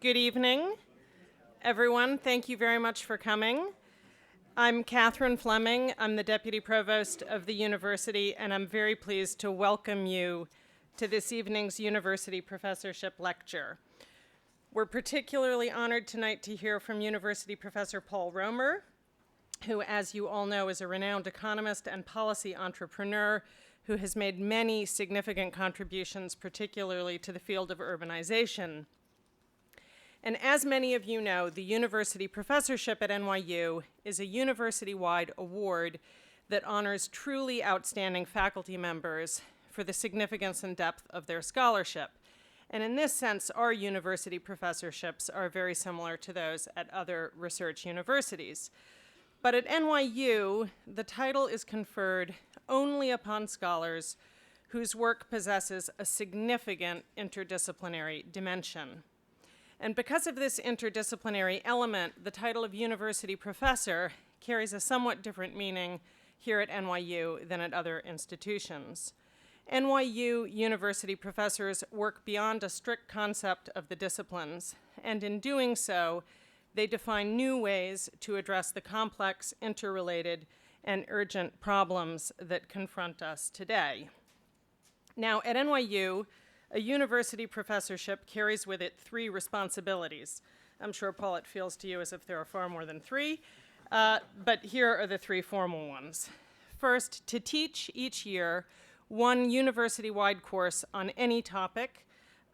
Good evening, everyone. Thank you very much for coming. I'm Catherine Fleming. I'm the Deputy Provost of the University, and I'm very pleased to welcome you to this evening's University Professorship lecture. We're particularly honored tonight to hear from University Professor Paul Romer, who, as you all know, is a renowned economist and policy entrepreneur who has made many significant contributions, particularly to the field of urbanization. And as many of you know, the University Professorship at NYU is a university-wide award that honors truly outstanding faculty members for the significance and depth of their scholarship. And in this sense, our university professorships are very similar to those at other research universities. But at NYU, the title is conferred only upon scholars whose work possesses a significant interdisciplinary dimension. And because of this interdisciplinary element, the title of university professor carries a somewhat different meaning here at NYU than at other institutions. NYU university professors work beyond a strict concept of the disciplines, and in doing so, they define new ways to address the complex, interrelated, and urgent problems that confront us today. Now, at NYU, a university professorship carries with it three responsibilities. I'm sure, Paul, it feels to you as if there are far more than three, but here are the three formal ones. First, to teach each year one university-wide course on any topic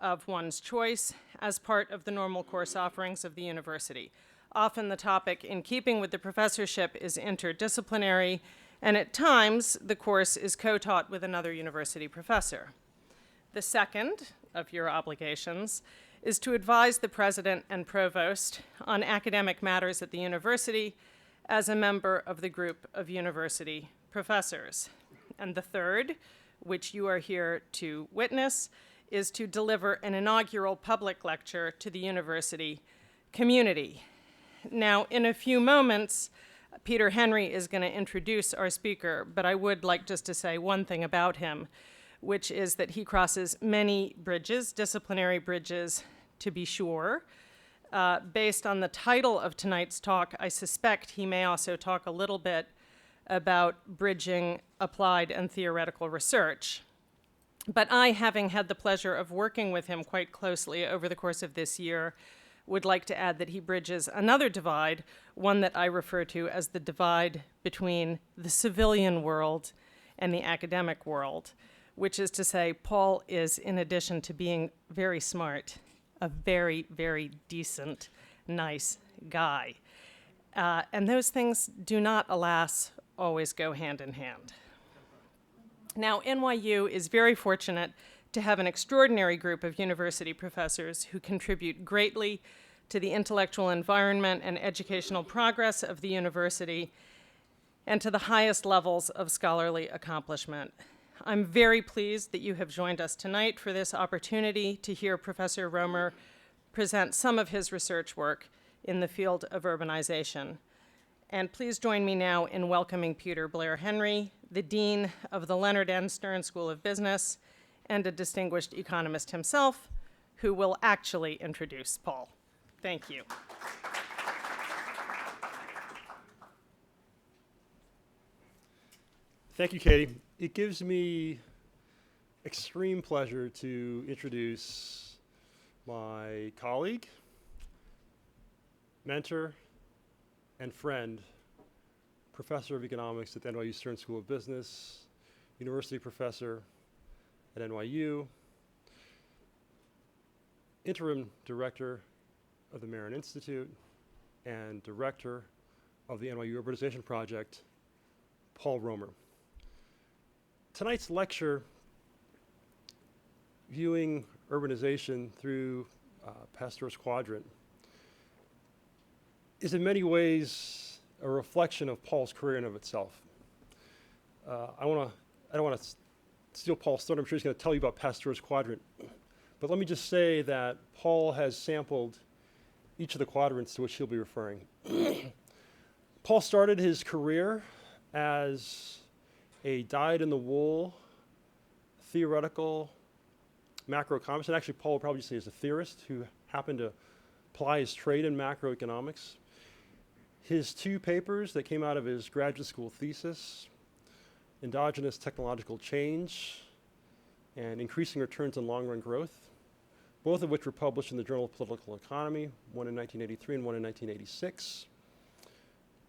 of one's choice as part of the normal course offerings of the university. Often the topic, in keeping with the professorship, is interdisciplinary, and at times the course is co-taught with another university professor. The second of your obligations is to advise the president and provost on academic matters at the university as a member of the group of university professors. And the third, which you are here to witness, is to deliver an inaugural public lecture to the university community. Now, in a few moments, Peter Henry is going to introduce our speaker, but I would like just to say one thing about him, which is that he crosses many bridges, disciplinary bridges, to be sure. Based on the title of tonight's talk, I suspect he may also talk a little bit about bridging applied and theoretical research. But I, having had the pleasure of working with him quite closely over the course of this year, would like to add that he bridges another divide, one that I refer to as the divide between the civilian world and the academic world, which is to say, Paul is, in addition to being very smart, a very, very decent, nice guy. And those things do not, alas, always go hand in hand. Now, NYU is very fortunate to have an extraordinary group of university professors who contribute greatly to the intellectual environment and educational progress of the university and to the highest levels of scholarly accomplishment. I'm very pleased that you have joined us tonight for this opportunity to hear Professor Romer present some of his research work in the field of urbanization. And please join me now in welcoming Peter Blair Henry, the Dean of the Leonard N. Stern School of Business and a distinguished economist himself, who will actually introduce Paul. Thank you. Thank you, Katie. It gives me extreme pleasure to introduce my colleague, mentor, and friend, professor of economics at the NYU Stern School of Business, university professor at NYU, interim director of the Marron Institute, and director of the NYU Urbanization Project, Paul Romer. Tonight's lecture, viewing urbanization through Pasteurs Quadrant, is in many ways a reflection of Paul's career in of itself. I don't want to steal Paul's thunder. I'm sure he's going to tell you about Pasteurs Quadrant. But let me just say that Paul has sampled each of the quadrants to which he'll be referring. Paul started his career as a dyed-in-the-wool theoretical macroeconomist, and actually Paul would probably say as a theorist who happened to apply his trade in macroeconomics. His two papers that came out of his graduate school thesis, Endogenous Technological Change and Increasing Returns on Long-Run Growth, both of which were published in the Journal of Political Economy, one in 1983 and one in 1986.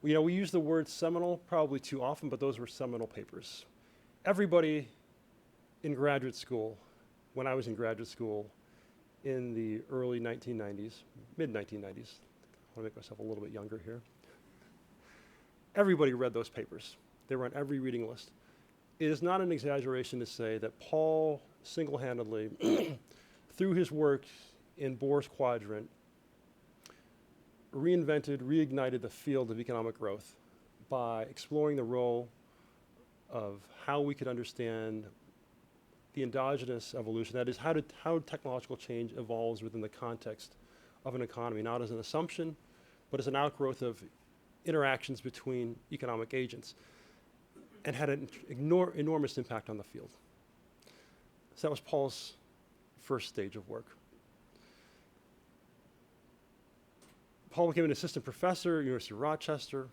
We use the word seminal probably too often, but those were seminal papers. Everybody in graduate school, when I was in graduate school in the early 1990s, mid-1990s, I want to make myself a little bit younger here, everybody read those papers. They were on every reading list. It is not an exaggeration to say that Paul single-handedly, through his work in Bohr's Quadrant, reignited the field of economic growth by exploring the role of how we could understand the endogenous evolution, that is, how technological change evolves within the context of an economy, not as an assumption, but as an outgrowth of interactions between economic agents, and had an enormous impact on the field. So that was Paul's first stage of work. Paul became an assistant professor at University of Rochester,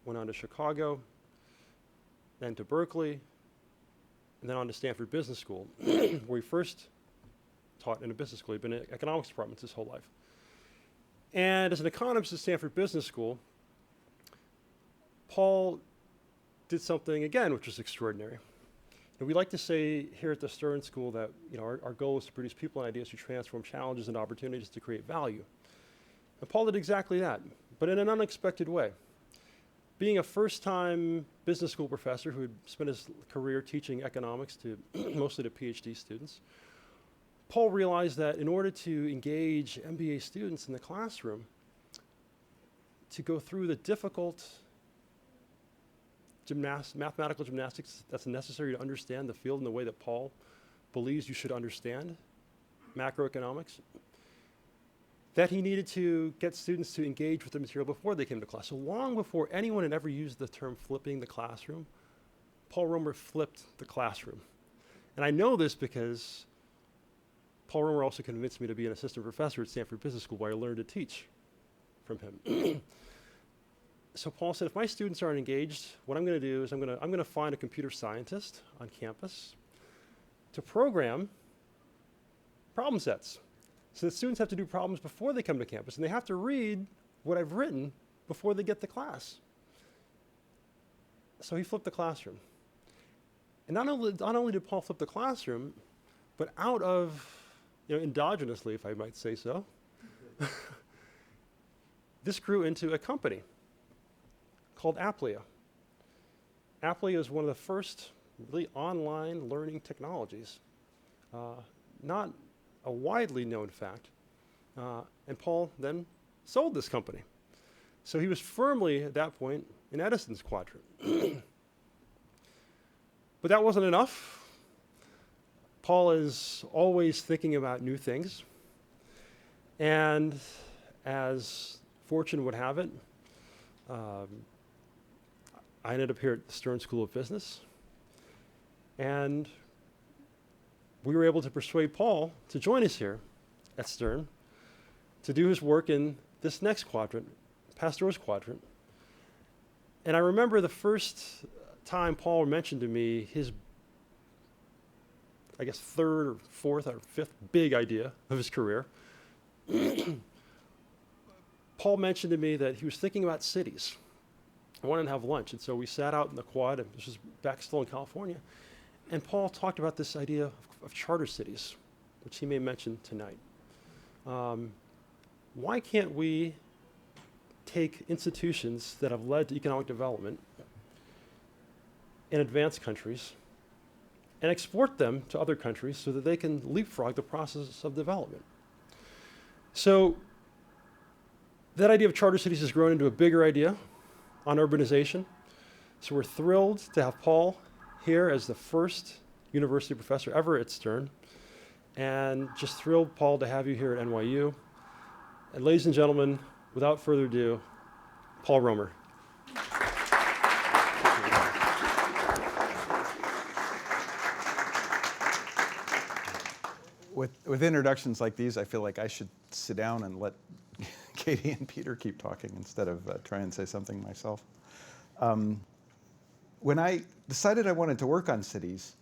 went on to Chicago, then to Berkeley, and then on to Stanford Business School, where he first taught in a business school. He'd been in economics departments his whole life. And as an economist at Stanford Business School, Paul did something, again, which was extraordinary. And we like to say here at the Stern School that our goal is to produce people and ideas who transform challenges into opportunities to create value. And Paul did exactly that, but in an unexpected way. Being a first-time business school professor who had spent his career teaching economics to mostly to PhD students, Paul realized that in order to engage MBA students in the classroom, to go through the difficult mathematical gymnastics that's necessary to understand the field in the way that Paul believes you should understand macroeconomics, that he needed to get students to engage with the material before they came to class. So long before anyone had ever used the term flipping the classroom, Paul Romer flipped the classroom. And I know this because Paul Romer also convinced me to be an assistant professor at Stanford Business School, where I learned to teach from him. So Paul said, if my students aren't engaged, what I'm going to do is I'm going to find a computer scientist on campus to program problem sets. So that students have to do problems before they come to campus, and they have to read what I've written before they get to class. So he flipped the classroom. And not only did Paul flip the classroom, but out of, endogenously, if I might say so, this grew into a company called Aplia. Aplia is one of the first really online learning technologies. Not a widely known fact. And Paul then sold this company. So he was firmly, at that point, in Edison's quadrant. But that wasn't enough. Paul is always thinking about new things. And as fortune would have it, I ended up here at the Stern School of Business. And we were able to persuade Paul to join us here at Stern to do his work in this next quadrant, Pasteurs Quadrant. And I remember the first time Paul mentioned to me his, I guess, third or fourth or fifth big idea of his career. Paul mentioned to me that he was thinking about cities. I wanted to have lunch, and so we sat out in the quad, and this was back still in California, and Paul talked about this idea of charter cities, which he may mention tonight. Why can't we take institutions that have led to economic development in advanced countries and export them to other countries so that they can leapfrog the process of development? So that idea of charter cities has grown into a bigger idea on urbanization. So we're thrilled to have Paul here as the first university professor ever at Stern. And just thrilled, Paul, to have you here at NYU. And ladies and gentlemen, without further ado, Paul Romer. With introductions like these, I feel like I should sit down and let Katie and Peter keep talking instead of try and say something myself. When I decided I wanted to work on cities,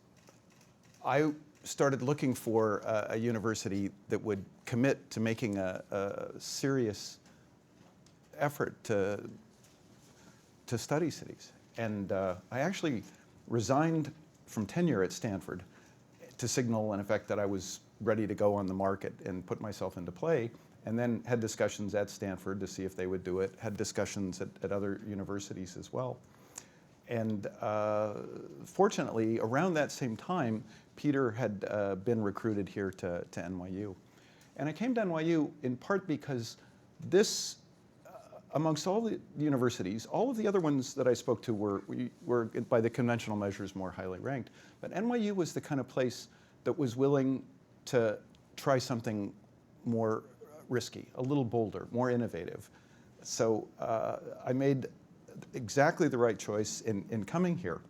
I started looking for a university that would commit to making a serious effort to study cities. And I actually resigned from tenure at Stanford to signal, in effect, that I was ready to go on the market and put myself into play, and then had discussions at Stanford to see if they would do it, had discussions at other universities as well. And fortunately, around that same time, Peter had been recruited here to NYU. And I came to NYU in part because this, amongst all the universities, all of the other ones that I spoke to were by the conventional measures more highly ranked. But NYU was the kind of place that was willing to try something more risky, a little bolder, more innovative. So I made exactly the right choice in coming here.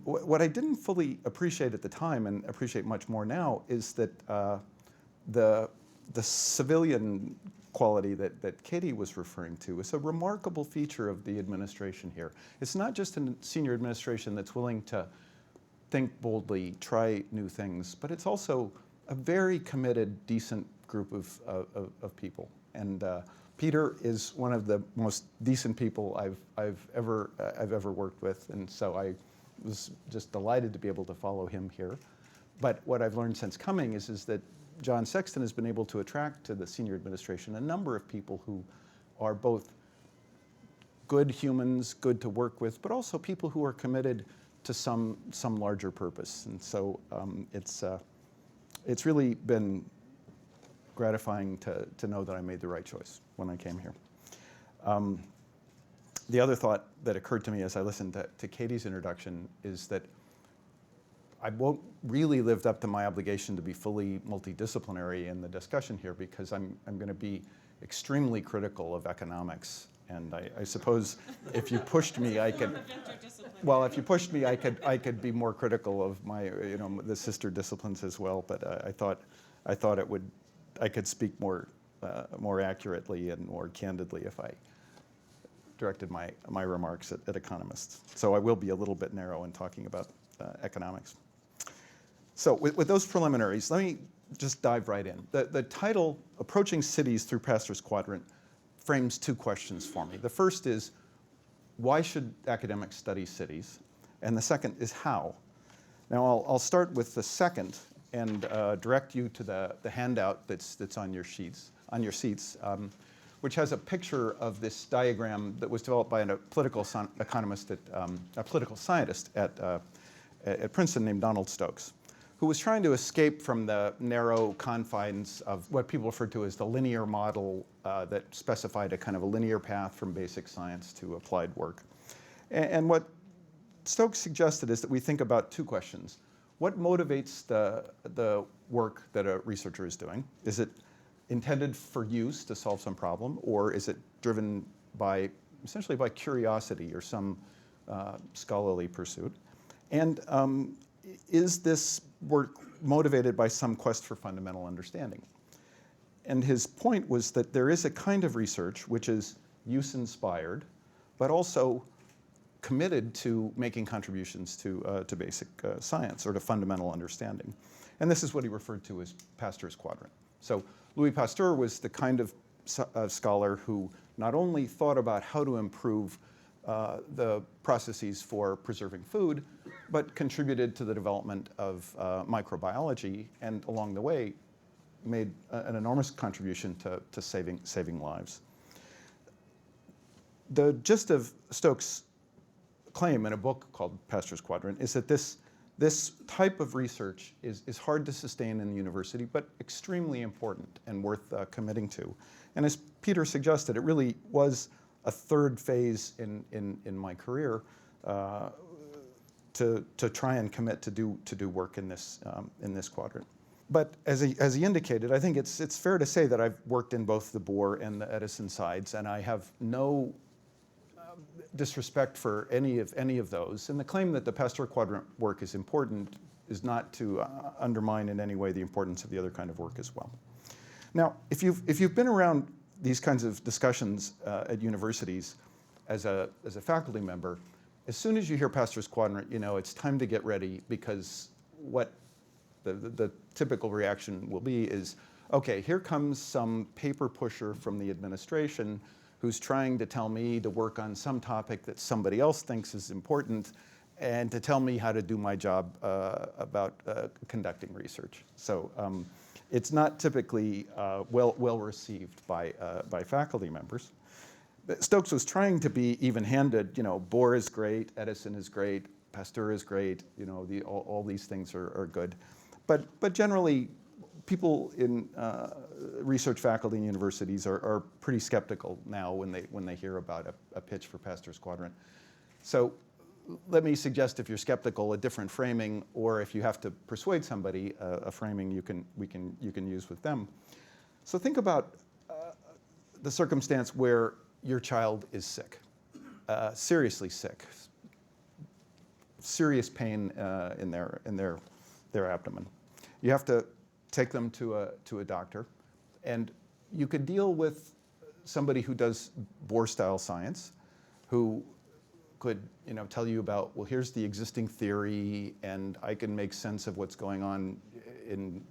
What I didn't fully appreciate at the time, and appreciate much more now, is that the civilian quality that Katie was referring to is a remarkable feature of the administration here. It's not just a senior administration that's willing to think boldly, try new things, but it's also a very committed, decent group of people. And Peter is one of the most decent people I've ever worked with, and so I was just delighted to be able to follow him here. But what I've learned since coming is that John Sexton has been able to attract to the senior administration a number of people who are both good humans, good to work with, but also people who are committed to some larger purpose. And so it's really been gratifying to know that I made the right choice when I came here. The other thought that occurred to me as I listened to Katie's introduction is that I won't really lived up to my obligation to be fully multidisciplinary in the discussion here, because I'm going to be extremely critical of economics. And I suppose if you pushed me, I could. Well, if you pushed me, I could be more critical of my, the sister disciplines as well. But I thought I could speak more accurately and more candidly if I directed my remarks at economists. So I will be a little bit narrow in talking about economics. So with those preliminaries, let me just dive right in. The title, Approaching Cities Through Pasteurs Quadrant, frames two questions for me. The first is, why should academics study cities? And the second is how. Now I'll start with the second and direct you to the handout that's on your seats, which has a picture of this diagram that was developed by a political economist, a political scientist at Princeton named Donald Stokes, who was trying to escape from the narrow confines of what people refer to as the linear model that specified a kind of a linear path from basic science to applied work. And what Stokes suggested is that we think about two questions. What motivates the work that a researcher is doing? Is it intended for use to solve some problem, or is it driven essentially by curiosity or some scholarly pursuit? And is this work motivated by some quest for fundamental understanding? And his point was that there is a kind of research which is use-inspired, but also committed to making contributions to basic science or to fundamental understanding. And this is what he referred to as Pasteurs Quadrant. So Louis Pasteur was the kind of scholar who not only thought about how to improve the processes for preserving food, but contributed to the development of microbiology, and along the way made an enormous contribution to saving lives. The gist of Stokes' claim in a book called Pasteurs Quadrant is that this type of research is hard to sustain in the university, but extremely important and worth committing to. And as Peter suggested, it really was a third phase in my career to try and commit to do work in this quadrant. But as he indicated, I think it's fair to say that I've worked in both the Bohr and the Edison sides, and I have no disrespect for any of those. And the claim that the Pasteur Quadrant work is important not to undermine in any way the importance of the other kind of work as well. Now, if you've been around these kinds of discussions at universities as a faculty member, as soon as you hear Pasteurs Quadrant, you know it's time to get ready, because what the typical reaction will be is, okay, here comes some paper pusher from the administration who's trying to tell me to work on some topic that somebody else thinks is important and to tell me how to do my job about conducting research. So it's not typically well received by faculty members. Stokes was trying to be even-handed. You know, Bohr is great, Edison is great, Pasteur is great. You know, all these things are good, but generally, people in research faculty in universities are pretty skeptical now when they hear about a pitch for Pasteurs Quadrant. So let me suggest, if you're skeptical, a different framing, or if you have to persuade somebody, a framing you can use with them. So think about the circumstance where your child is sick, seriously sick, serious pain in their abdomen. You have to take them to a doctor, and you could deal with somebody who does Bohr-style science, who could tell you about, well, here's the existing theory, and I can make sense of what's going on in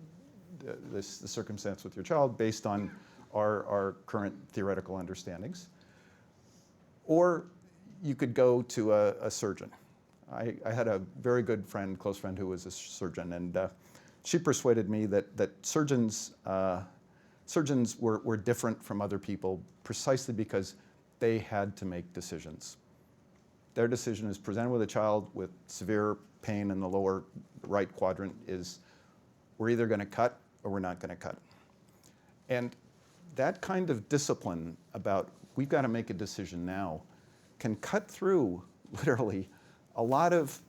the circumstance with your child based on our current theoretical understandings. Or you could go to a surgeon. I had a very good friend, close friend, who was a surgeon, and she persuaded me that surgeons were different from other people precisely because they had to make decisions. Their decision is presented with a child with severe pain in the lower right quadrant is, we're either going to cut or we're not going to cut. And that kind of discipline about, we've got to make a decision now, can cut through, literally, a lot of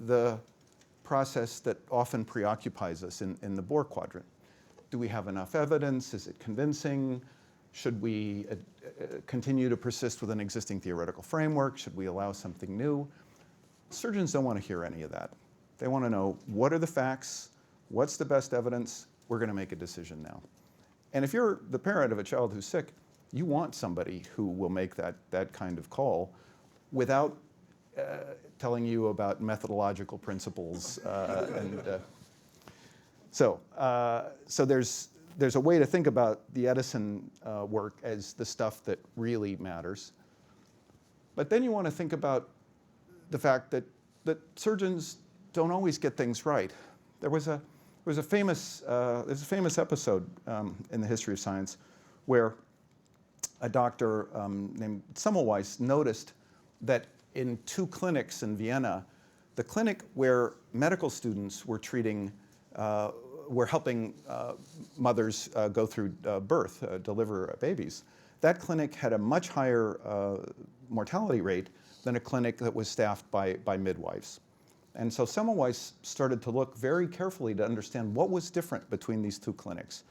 the process that often preoccupies us in the Bohr quadrant. Do we have enough evidence? Is it convincing? Should we continue to persist with an existing theoretical framework? Should we allow something new? Surgeons don't want to hear any of that. They want to know, what are the facts? What's the best evidence? We're going to make a decision now. And if you're the parent of a child who's sick, you want somebody who will make that kind of call without telling you about methodological principles. So there's a way to think about the Edison work as the stuff that really matters. But then you want to think about the fact that surgeons don't always get things right. There's a famous episode in the history of science where a doctor named Semmelweis noticed that in 2 clinics in Vienna, the clinic where medical students were helping mothers go through birth, deliver babies, that clinic had a much higher mortality rate than a clinic that was staffed by midwives. And so Semmelweis started to look very carefully to understand what was different between these 2 clinics,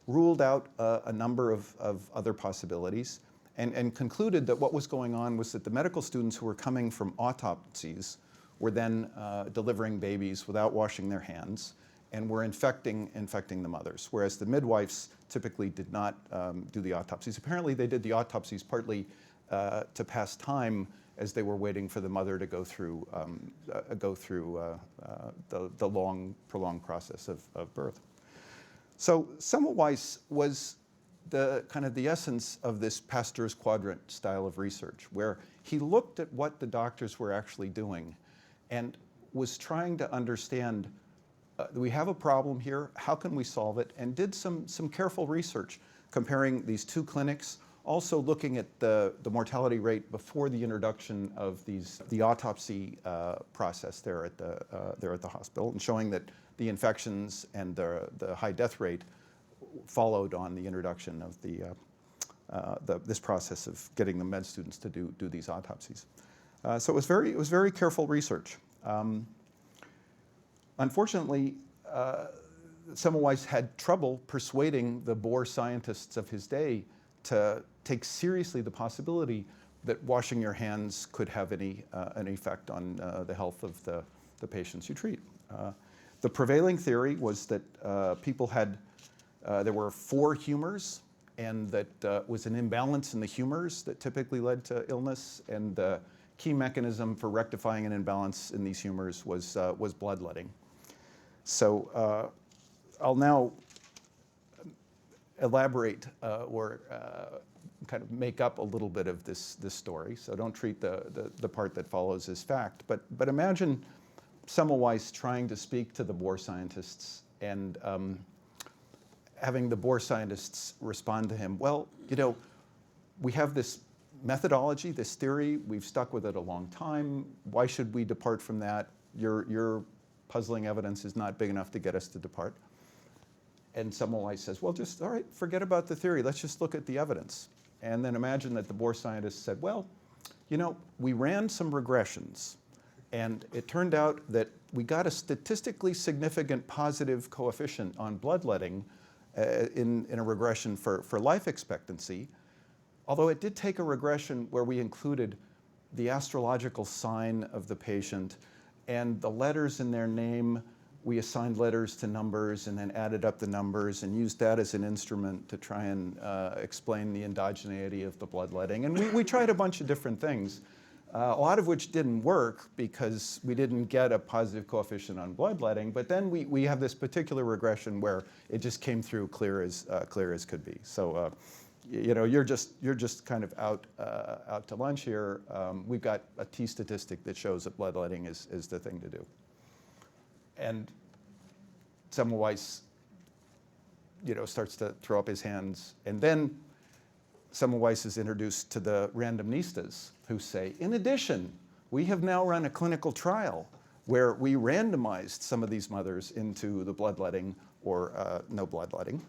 ruled out a number of other possibilities, and concluded that what was going on was that the medical students who were coming from autopsies were then delivering babies without washing their hands and were infecting the mothers, whereas the midwives typically did not do the autopsies. Apparently they did the autopsies partly to pass time as they were waiting for the mother to go through the long, prolonged process of birth. So Semmelweis was the essence of this Pasteurs Quadrant style of research, where he looked at what the doctors were actually doing and was trying to understand, we have a problem here, how can we solve it, and did some careful research comparing these 2 clinics, also looking at the mortality rate before the introduction of the autopsy process there at the hospital, and showing that the infections and the high death rate followed on the introduction of this process of getting the med students to do these autopsies. So it was very careful research. Unfortunately, Semmelweis had trouble persuading the Bohr scientists of his day to take seriously the possibility that washing your hands could have an effect on the health of the patients you treat. The prevailing theory was that people had, there were 4 humors, and that was an imbalance in the humors that typically led to illness, and the key mechanism for rectifying an imbalance in these humors was bloodletting. So I'll now elaborate or kind of make up a little bit of this story. So don't treat the part that follows as fact. But imagine Semmelweis trying to speak to the Bohr scientists and having the Bohr scientists respond to him. Well, you know, we have this methodology, this theory. We've stuck with it a long time. Why should we depart from that? Your puzzling evidence is not big enough to get us to depart. And Semmelweis says, well, just, all right, forget about the theory. Let's just look at the evidence. And then imagine that the Bohr scientists said, well, you know, we ran some regressions. And it turned out that we got a statistically significant positive coefficient on bloodletting in a regression for life expectancy. Although it did take a regression where we included the astrological sign of the patient and the letters in their name. We assigned letters to numbers and then added up the numbers and used that as an instrument to try and explain the endogeneity of the bloodletting. And we tried a bunch of different things, a lot of which didn't work because we didn't get a positive coefficient on bloodletting. But then we have this particular regression where it just came through clear as could be. So you know, you're just kind of out to lunch here. We've got a T statistic that shows that bloodletting is the thing to do. And Semmelweis, you know, starts to throw up his hands. And then Semmelweis is introduced to the randomnistas who say, in addition, we have now run a clinical trial where we randomized some of these mothers into the bloodletting or no bloodletting.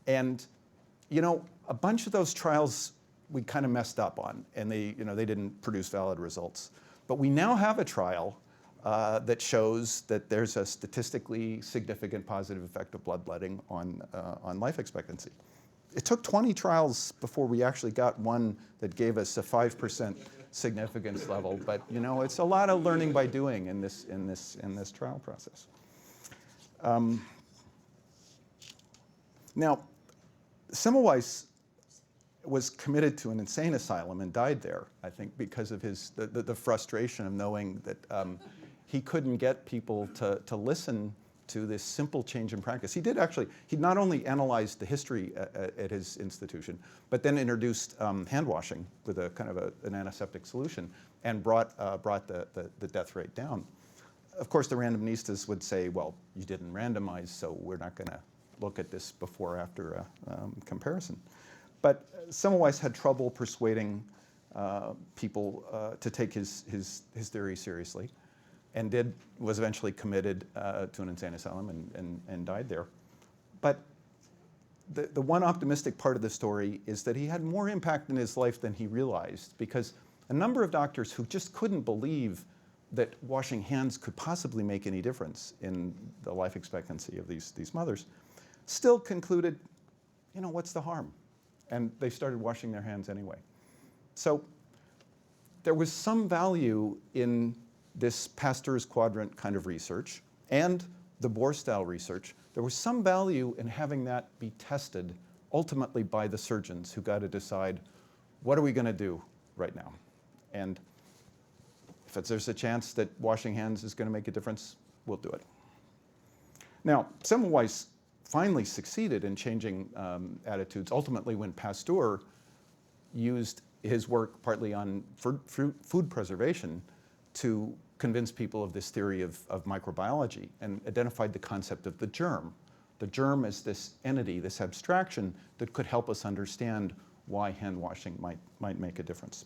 And, you know, a bunch of those trials we kind of messed up on, and they didn't produce valid results. But we now have a trial that shows that there's a statistically significant positive effect of bloodletting on life expectancy. It took 20 trials before we actually got one that gave us a 5% significance level, but you know, it's a lot of learning by doing in this trial process. Now, Semmelweis was committed to an insane asylum and died there, I think, because of the frustration of knowing that he couldn't get people to listen to this simple change in practice. He not only analyzed the history at his institution, but then introduced handwashing with a kind of an antiseptic solution and brought the death rate down. Of course, the randomnistas would say, well, you didn't randomize, so we're not going to look at this before-after comparison. But Semmelweis had trouble persuading people to take his theory seriously, and was eventually committed to an insane asylum and died there. But the one optimistic part of the story is that he had more impact in his life than he realized, because a number of doctors who just couldn't believe that washing hands could possibly make any difference in the life expectancy of these mothers still concluded, you know, what's the harm? And they started washing their hands anyway. So there was some value in this Pasteurs Quadrant kind of research and the Bohr-style research. There was some value in having that be tested ultimately by the surgeons who got to decide, what are we going to do right now? And if there's a chance that washing hands is going to make a difference, we'll do it. Now, Semmelweis finally succeeded in changing attitudes, ultimately when Pasteur used his work partly on food preservation to convince people of this theory of microbiology and identified the concept of the germ. The germ is this entity, this abstraction that could help us understand why hand washing might make a difference.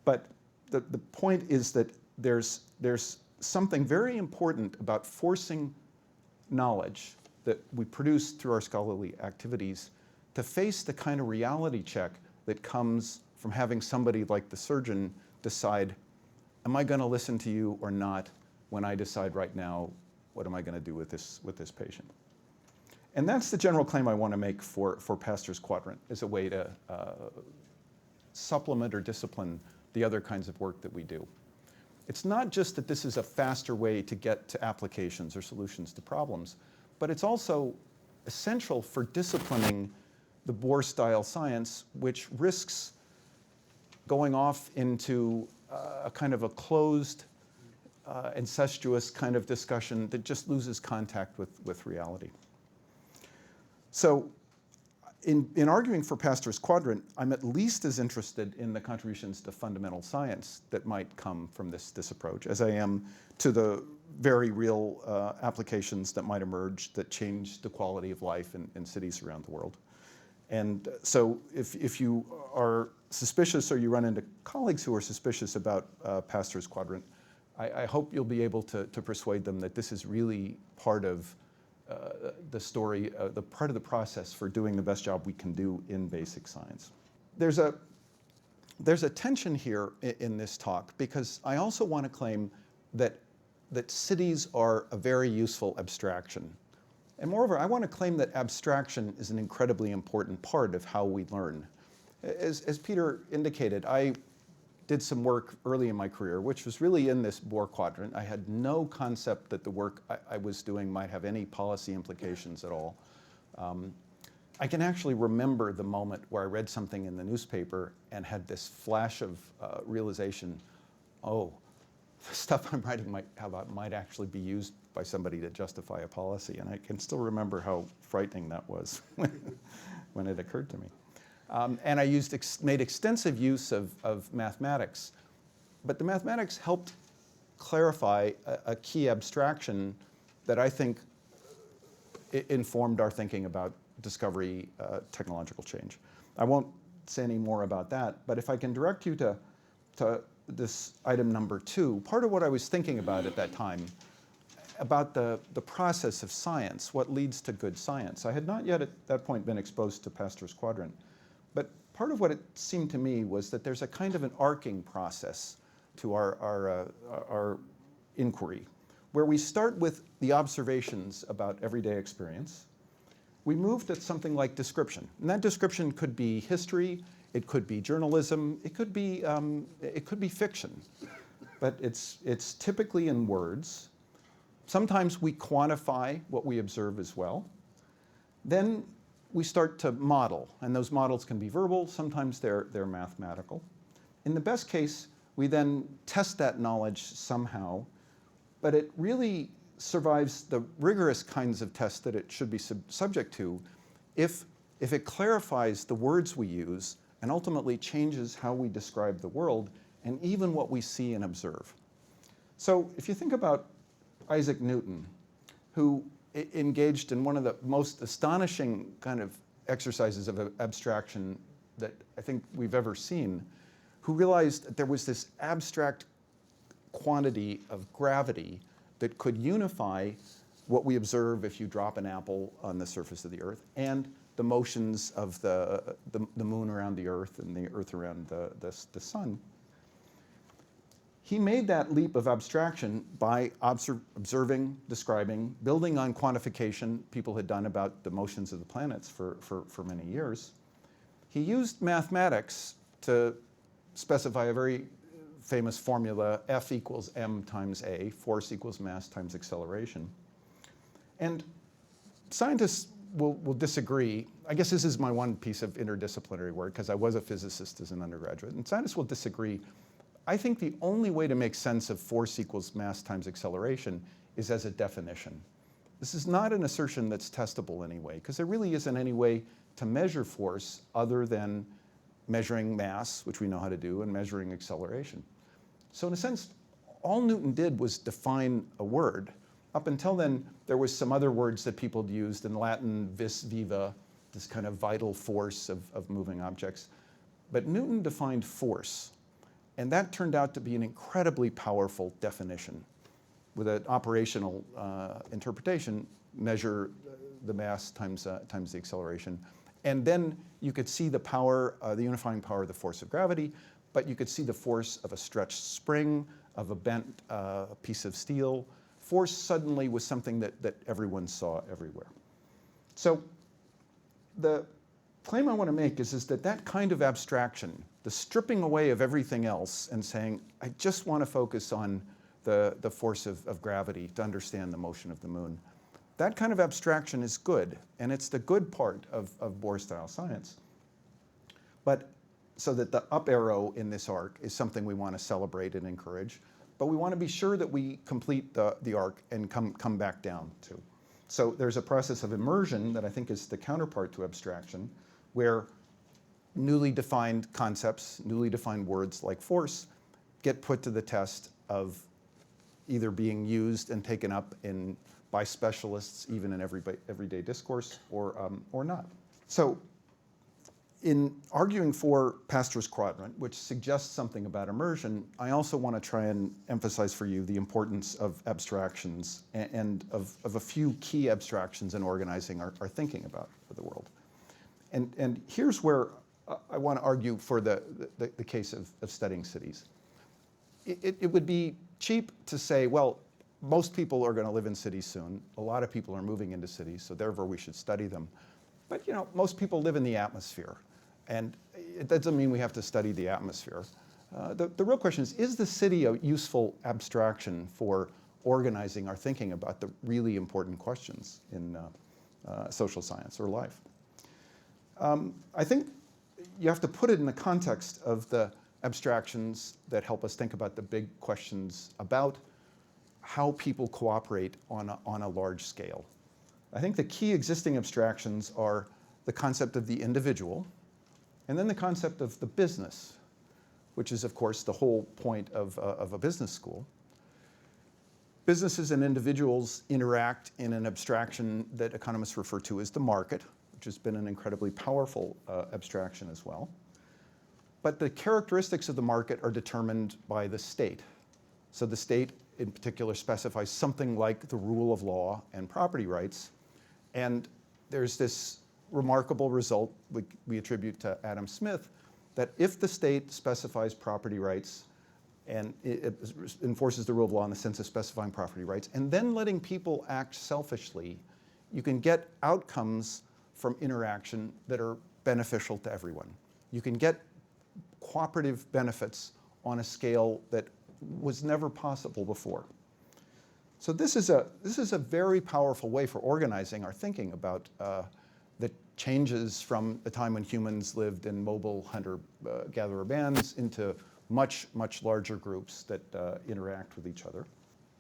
But the point is that there's something very important about forcing knowledge that we produce through our scholarly activities to face the kind of reality check that comes from having somebody like the surgeon decide, am I going to listen to you or not when I decide right now what am I going to do with this patient? And that's the general claim I want to make for Pasteurs Quadrant as a way to supplement or discipline the other kinds of work that we do. It's not just that this is a faster way to get to applications or solutions to problems, but it's also essential for disciplining the Bohr-style science, which risks going off into a kind of a closed, incestuous kind of discussion that just loses contact with reality. So in arguing for Pasteurs Quadrant, I'm at least as interested in the contributions to fundamental science that might come from this approach as I am to the very real applications that might emerge that change the quality of life in cities around the world. And so if you are suspicious or you run into colleagues who are suspicious about Pasteurs Quadrant, I hope you'll be able to persuade them that this is really part of the story, the part of the process for doing the best job we can do in basic science. There's a tension here in this talk because I also want to claim that cities are a very useful abstraction. And moreover, I want to claim that abstraction is an incredibly important part of how we learn. As Peter indicated, I did some work early in my career, which was really in this Bohr quadrant. I had no concept that the work I was doing might have any policy implications at all. I can actually remember the moment where I read something in the newspaper and had this flash of realization, oh, the stuff I'm writing might actually be used by somebody to justify a policy. And I can still remember how frightening that was when it occurred to me. And I made extensive use of mathematics. But the mathematics helped clarify a key abstraction that I think informed our thinking about discovery, technological change. I won't say any more about that, but if I can direct you to this item number 2, part of what I was thinking about at that time, about the process of science, what leads to good science. I had not yet at that point been exposed to Pasteurs Quadrant, but part of what it seemed to me was that there's a kind of an arcing process to our inquiry, where we start with the observations about everyday experience. We move to something like description, and that description could be history, it could be journalism, it could be fiction, but it's typically in words. Sometimes we quantify what we observe as well. Then we start to model, and those models can be verbal, sometimes they're mathematical. In the best case, we then test that knowledge somehow, but it really survives the rigorous kinds of tests that it should be subject to if it clarifies the words we use and ultimately changes how we describe the world and even what we see and observe. So if you think about Isaac Newton, who engaged in one of the most astonishing kind of exercises of abstraction that I think we've ever seen, who realized that there was this abstract quantity of gravity that could unify what we observe if you drop an apple on the surface of the Earth and the motions of the moon around the Earth and the Earth around the sun. He made that leap of abstraction by observing, describing, building on quantification people had done about the motions of the planets for many years. He used mathematics to specify a very famous formula, F equals m times a, force equals mass times acceleration. And scientists will disagree. I guess this is my one piece of interdisciplinary work, because I was a physicist as an undergraduate, and scientists will disagree. I think the only way to make sense of force equals mass times acceleration is as a definition. This is not an assertion that's testable anyway, because there really isn't any way to measure force other than measuring mass, which we know how to do, and measuring acceleration. So in a sense, all Newton did was define a word. Up until then, there was some other words that people had used in Latin, vis viva, this kind of vital force of moving objects. But Newton defined force. And that turned out to be an incredibly powerful definition. With an operational interpretation, measure the mass times the acceleration. And then you could see the power, the unifying power of the force of gravity, but you could see the force of a stretched spring, of a bent piece of steel. Force suddenly was something that everyone saw everywhere. So the claim I want to make is that that kind of abstraction, the stripping away of everything else and saying, I just want to focus on the force of gravity to understand the motion of the moon, that kind of abstraction is good, and it's the good part of Bohr-style science. But so that the up arrow in this arc is something we want to celebrate and encourage, but we want to be sure that we complete the arc and come back down to. So there's a process of immersion that I think is the counterpart to abstraction, where newly defined concepts, newly defined words like force, get put to the test of either being used and taken up by specialists, even in everyday discourse, or not. So in arguing for Pasteurs Quadrant, which suggests something about immersion, I also want to try and emphasize for you the importance of abstractions and of a few key abstractions in organizing our thinking about the world. And here's where I want to argue for the case of studying cities. It would be cheap to say, well, most people are going to live in cities soon. A lot of people are moving into cities, so therefore we should study them. But most people live in the atmosphere, and it doesn't mean we have to study the atmosphere. The real question is the city a useful abstraction for organizing our thinking about the really important questions in social science or life? I think you have to put it in the context of the abstractions that help us think about the big questions about how people cooperate on a large scale. I think the key existing abstractions are the concept of the individual, and then the concept of the business, which is, of course, the whole point of a business school. Businesses and individuals interact in an abstraction that economists refer to as the market, which has been an incredibly powerful abstraction as well. But the characteristics of the market are determined by the state. So the state, in particular, specifies something like the rule of law and property rights. And there's this remarkable result we attribute to Adam Smith, that if the state specifies property rights and it enforces the rule of law in the sense of specifying property rights, and then letting people act selfishly, you can get outcomes from interaction that are beneficial to everyone. You can get cooperative benefits on a scale that was never possible before. So this is a very powerful way for organizing our thinking about the changes from the time when humans lived in mobile hunter-gatherer bands into much, much larger groups that interact with each other.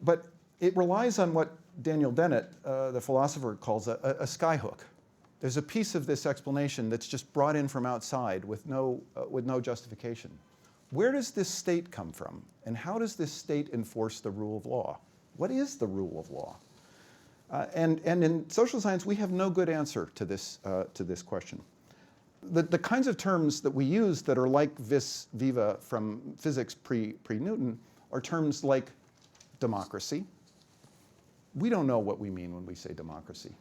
But it relies on what Daniel Dennett, the philosopher, calls a skyhook. There's a piece of this explanation that's just brought in from outside with no justification. Where does this state come from? And how does this state enforce the rule of law? What is the rule of law? And in social science, we have no good answer to this question. The kinds of terms that we use that are like vis viva from physics pre-Newton are terms like democracy. We don't know what we mean when we say democracy.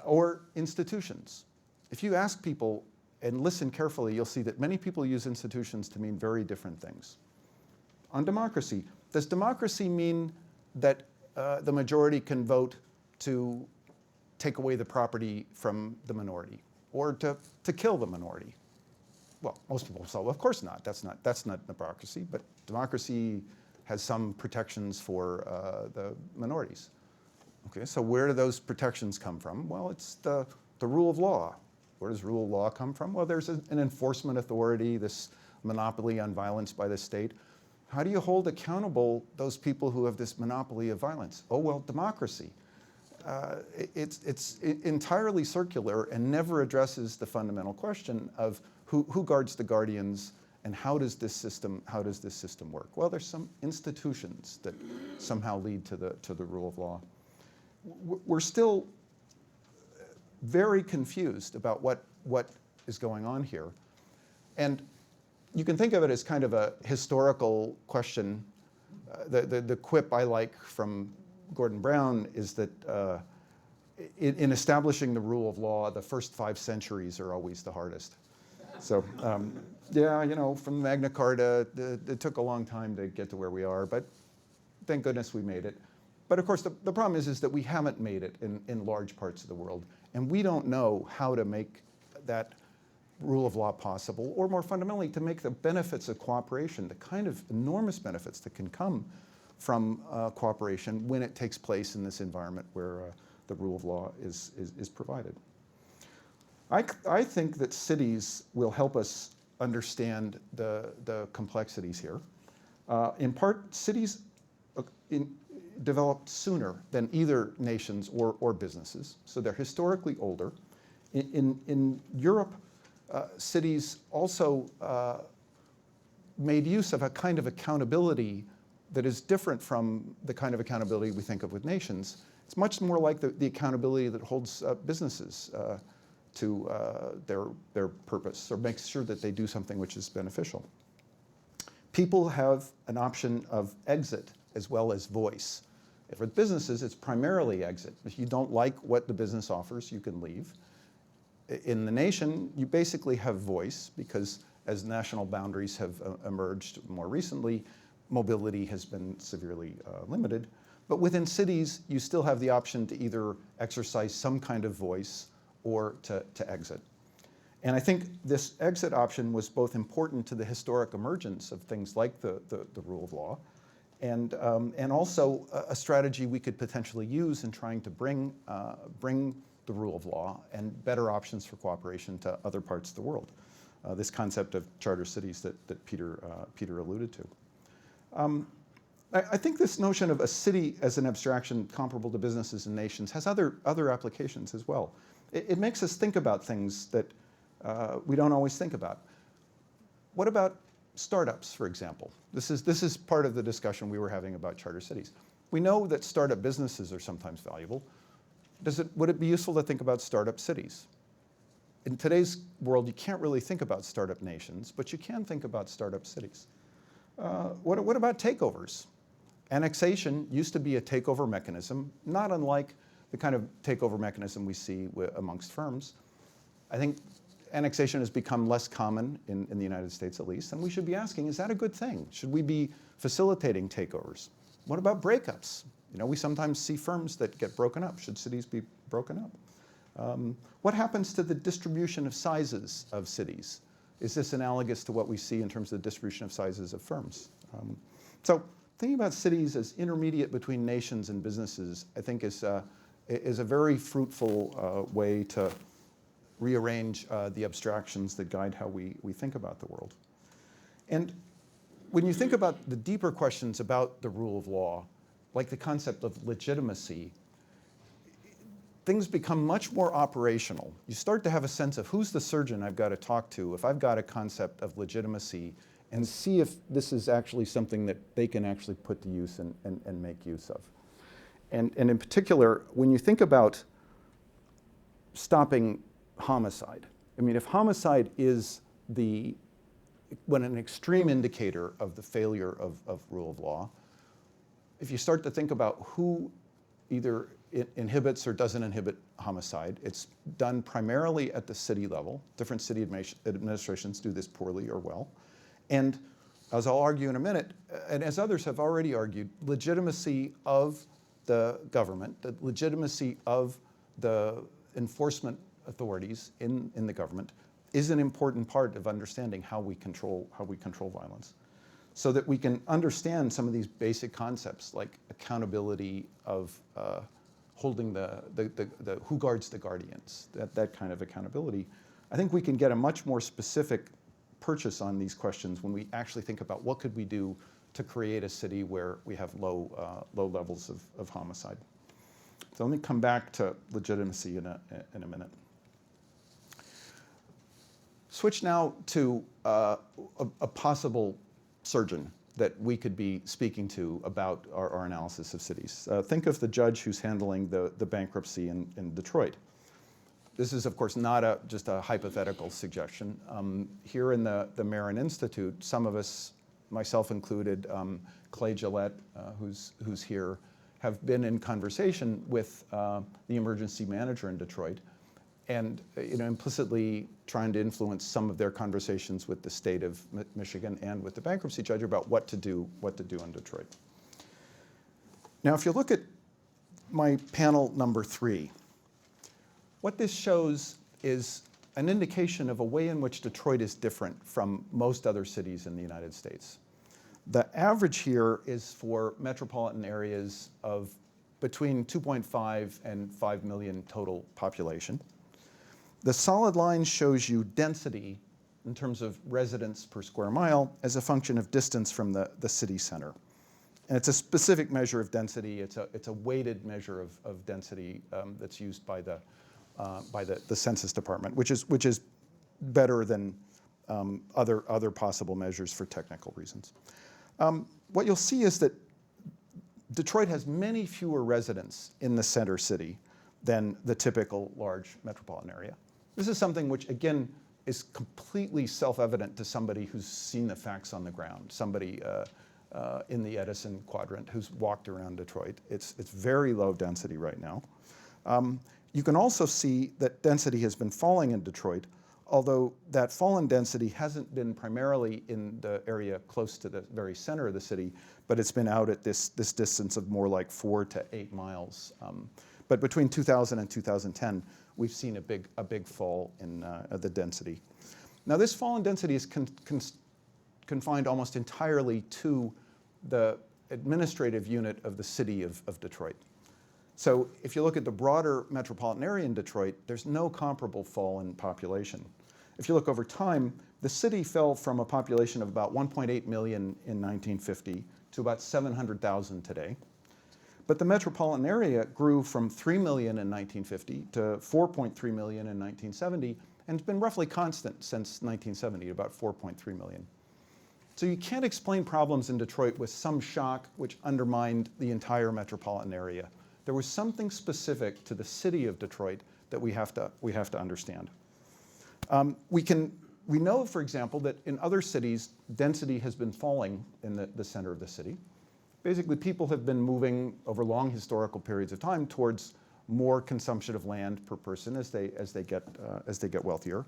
Or institutions. If you ask people and listen carefully, you'll see that many people use institutions to mean very different things. On democracy, does democracy mean that the majority can vote to take away the property from the minority or to kill the minority? Well, most people say, well, of course not. That's not democracy, but democracy has some protections for the minorities. Okay, so where do those protections come from? Well, it's the rule of law. Where does rule of law come from? Well, there's an enforcement authority, this monopoly on violence by the state. How do you hold accountable those people who have this monopoly of violence? Oh, well, democracy. It's entirely circular and never addresses the fundamental question of who guards the guardians and how does this system work? Well, there's some institutions that somehow lead to the rule of law. We're still very confused about what is going on here. And you can think of it as kind of a historical question. The quip I like from Gordon Brown is that in establishing the rule of law, the first 5 centuries are always the hardest. So yeah, from Magna Carta, it took a long time to get to where we are, but thank goodness we made it. But of course, the problem is that we haven't made it in large parts of the world, and we don't know how to make that rule of law possible, or more fundamentally, to make the benefits of cooperation, the kind of enormous benefits that can come from cooperation when it takes place in this environment where the rule of law is provided. I think that cities will help us understand the complexities here. In part, cities developed sooner than either nations or businesses, so they're historically older. In Europe, cities also made use of a kind of accountability that is different from the kind of accountability we think of with nations. It's much more like the accountability that holds businesses to their purpose, or makes sure that they do something which is beneficial. People have an option of exit as well as voice. If with businesses, it's primarily exit. If you don't like what the business offers, you can leave. In the nation, you basically have voice, because as national boundaries have emerged more recently, mobility has been severely limited. But within cities, you still have the option to either exercise some kind of voice or to exit. And I think this exit option was both important to the historic emergence of things like the rule of law, and also a strategy we could potentially use in trying to bring the rule of law and better options for cooperation to other parts of the world. This concept of charter cities that Peter alluded to. I think this notion of a city as an abstraction comparable to businesses and nations has other applications as well. It makes us think about things that we don't always think about. What about startups, for example? This is part of the discussion we were having about charter cities. We know that startup businesses are sometimes valuable. Would it be useful to think about startup cities? In today's world, you can't really think about startup nations, but you can think about startup cities. What about takeovers? Annexation used to be a takeover mechanism, not unlike the kind of takeover mechanism we see amongst firms. I think annexation has become less common in the United States, at least, and we should be asking, is that a good thing? Should we be facilitating takeovers? What about breakups? You know, we sometimes see firms that get broken up. Should cities be broken up? What happens to the distribution of sizes of cities? Is this analogous to what we see in terms of the distribution of sizes of firms? So thinking about cities as intermediate between nations and businesses, I think is a very fruitful way to rearrange the abstractions that guide how we think about the world. And when you think about the deeper questions about the rule of law, like the concept of legitimacy, things become much more operational. You start to have a sense of who's the surgeon I've got to talk to if I've got a concept of legitimacy, and see if this is actually something that they can actually put to use and make use of. And in particular, when you think about stopping homicide, I mean, if homicide is an extreme indicator of the failure of rule of law, if you start to think about who either inhibits or doesn't inhibit homicide, it's done primarily at the city level. Different city administrations do this poorly or well. And as I'll argue in a minute, and as others have already argued, legitimacy of the government, the legitimacy of the enforcement authorities in the government is an important part of understanding how we control violence, so that we can understand some of these basic concepts like accountability of holding the who guards the guardians, that kind of accountability. I think we can get a much more specific purchase on these questions when we actually think about what could we do to create a city where we have low levels of homicide. So let me come back to legitimacy in a minute. Switch now to a possible surgeon that we could be speaking to about our analysis of cities. Think of the judge who's handling the bankruptcy in Detroit. This is, of course, not just a hypothetical suggestion. Here in the Marron Institute, some of us, myself included, Clay Gillette, who's here, have been in conversation with the emergency manager in Detroit, and implicitly trying to influence some of their conversations with the state of Michigan and with the bankruptcy judge about what to do in Detroit. Now, if you look at my panel number 3, what this shows is an indication of a way in which Detroit is different from most other cities in the United States. The average here is for metropolitan areas of between 2.5 and 5 million total population. The solid line shows you density in terms of residents per square mile as a function of distance from the city center. And it's a specific measure of density. It's a weighted measure of density that's used by the Census Department, which is better than other possible measures for technical reasons. What you'll see is that Detroit has many fewer residents in the center city than the typical large metropolitan area. This is something which, again, is completely self-evident to somebody who's seen the facts on the ground, somebody in the Edison quadrant who's walked around Detroit. It's very low density right now. You can also see that density has been falling in Detroit, although that fall in density hasn't been primarily in the area close to the very center of the city, but it's been out at this distance of more like 4 to 8 miles. But between 2000 and 2010, we've seen a big fall in the density. Now, this fall in density is confined almost entirely to the administrative unit of the city of Detroit. So if you look at the broader metropolitan area in Detroit, there's no comparable fall in population. If you look over time, the city fell from a population of about 1.8 million in 1950 to about 700,000 today. But the metropolitan area grew from 3 million in 1950 to 4.3 million in 1970, and it's been roughly constant since 1970, about 4.3 million. So you can't explain problems in Detroit with some shock which undermined the entire metropolitan area. There was something specific to the city of Detroit that we have to understand. We know, for example, that in other cities, density has been falling in the center of the city. Basically, people have been moving over long historical periods of time towards more consumption of land per person as they get wealthier.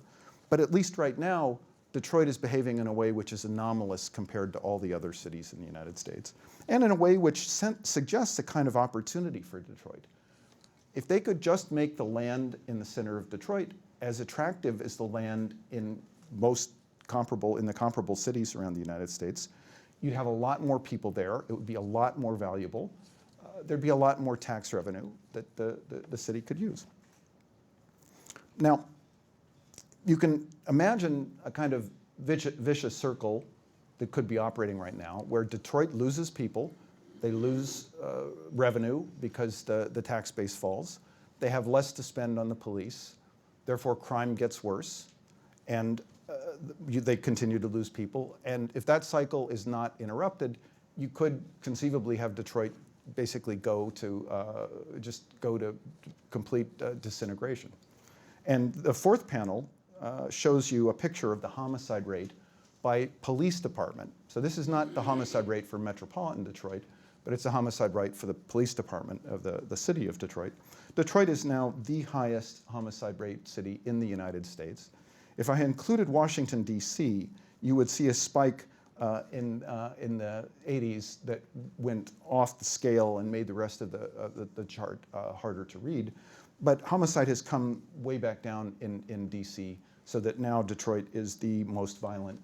But at least right now, Detroit is behaving in a way which is anomalous compared to all the other cities in the United States, and in a way which suggests a kind of opportunity for Detroit. If they could just make the land in the center of Detroit as attractive as the land in the comparable cities around the United States, you'd have a lot more people there. It would be a lot more valuable. There'd be a lot more tax revenue that the city could use. Now, you can imagine a kind of vicious circle that could be operating right now, where Detroit loses people, they lose revenue because the tax base falls, they have less to spend on the police, therefore crime gets worse, and they continue to lose people. And if that cycle is not interrupted, you could conceivably have Detroit basically go to complete disintegration. And the fourth panel shows you a picture of the homicide rate by police department. So this is not the homicide rate for metropolitan Detroit, but it's a homicide rate for the police department of the city of Detroit. Detroit is now the highest homicide rate city in the United States. If I included Washington, D.C., you would see a spike in the 80s that went off the scale and made the rest of the chart harder to read. But homicide has come way back down in D.C., so that now Detroit is the most violent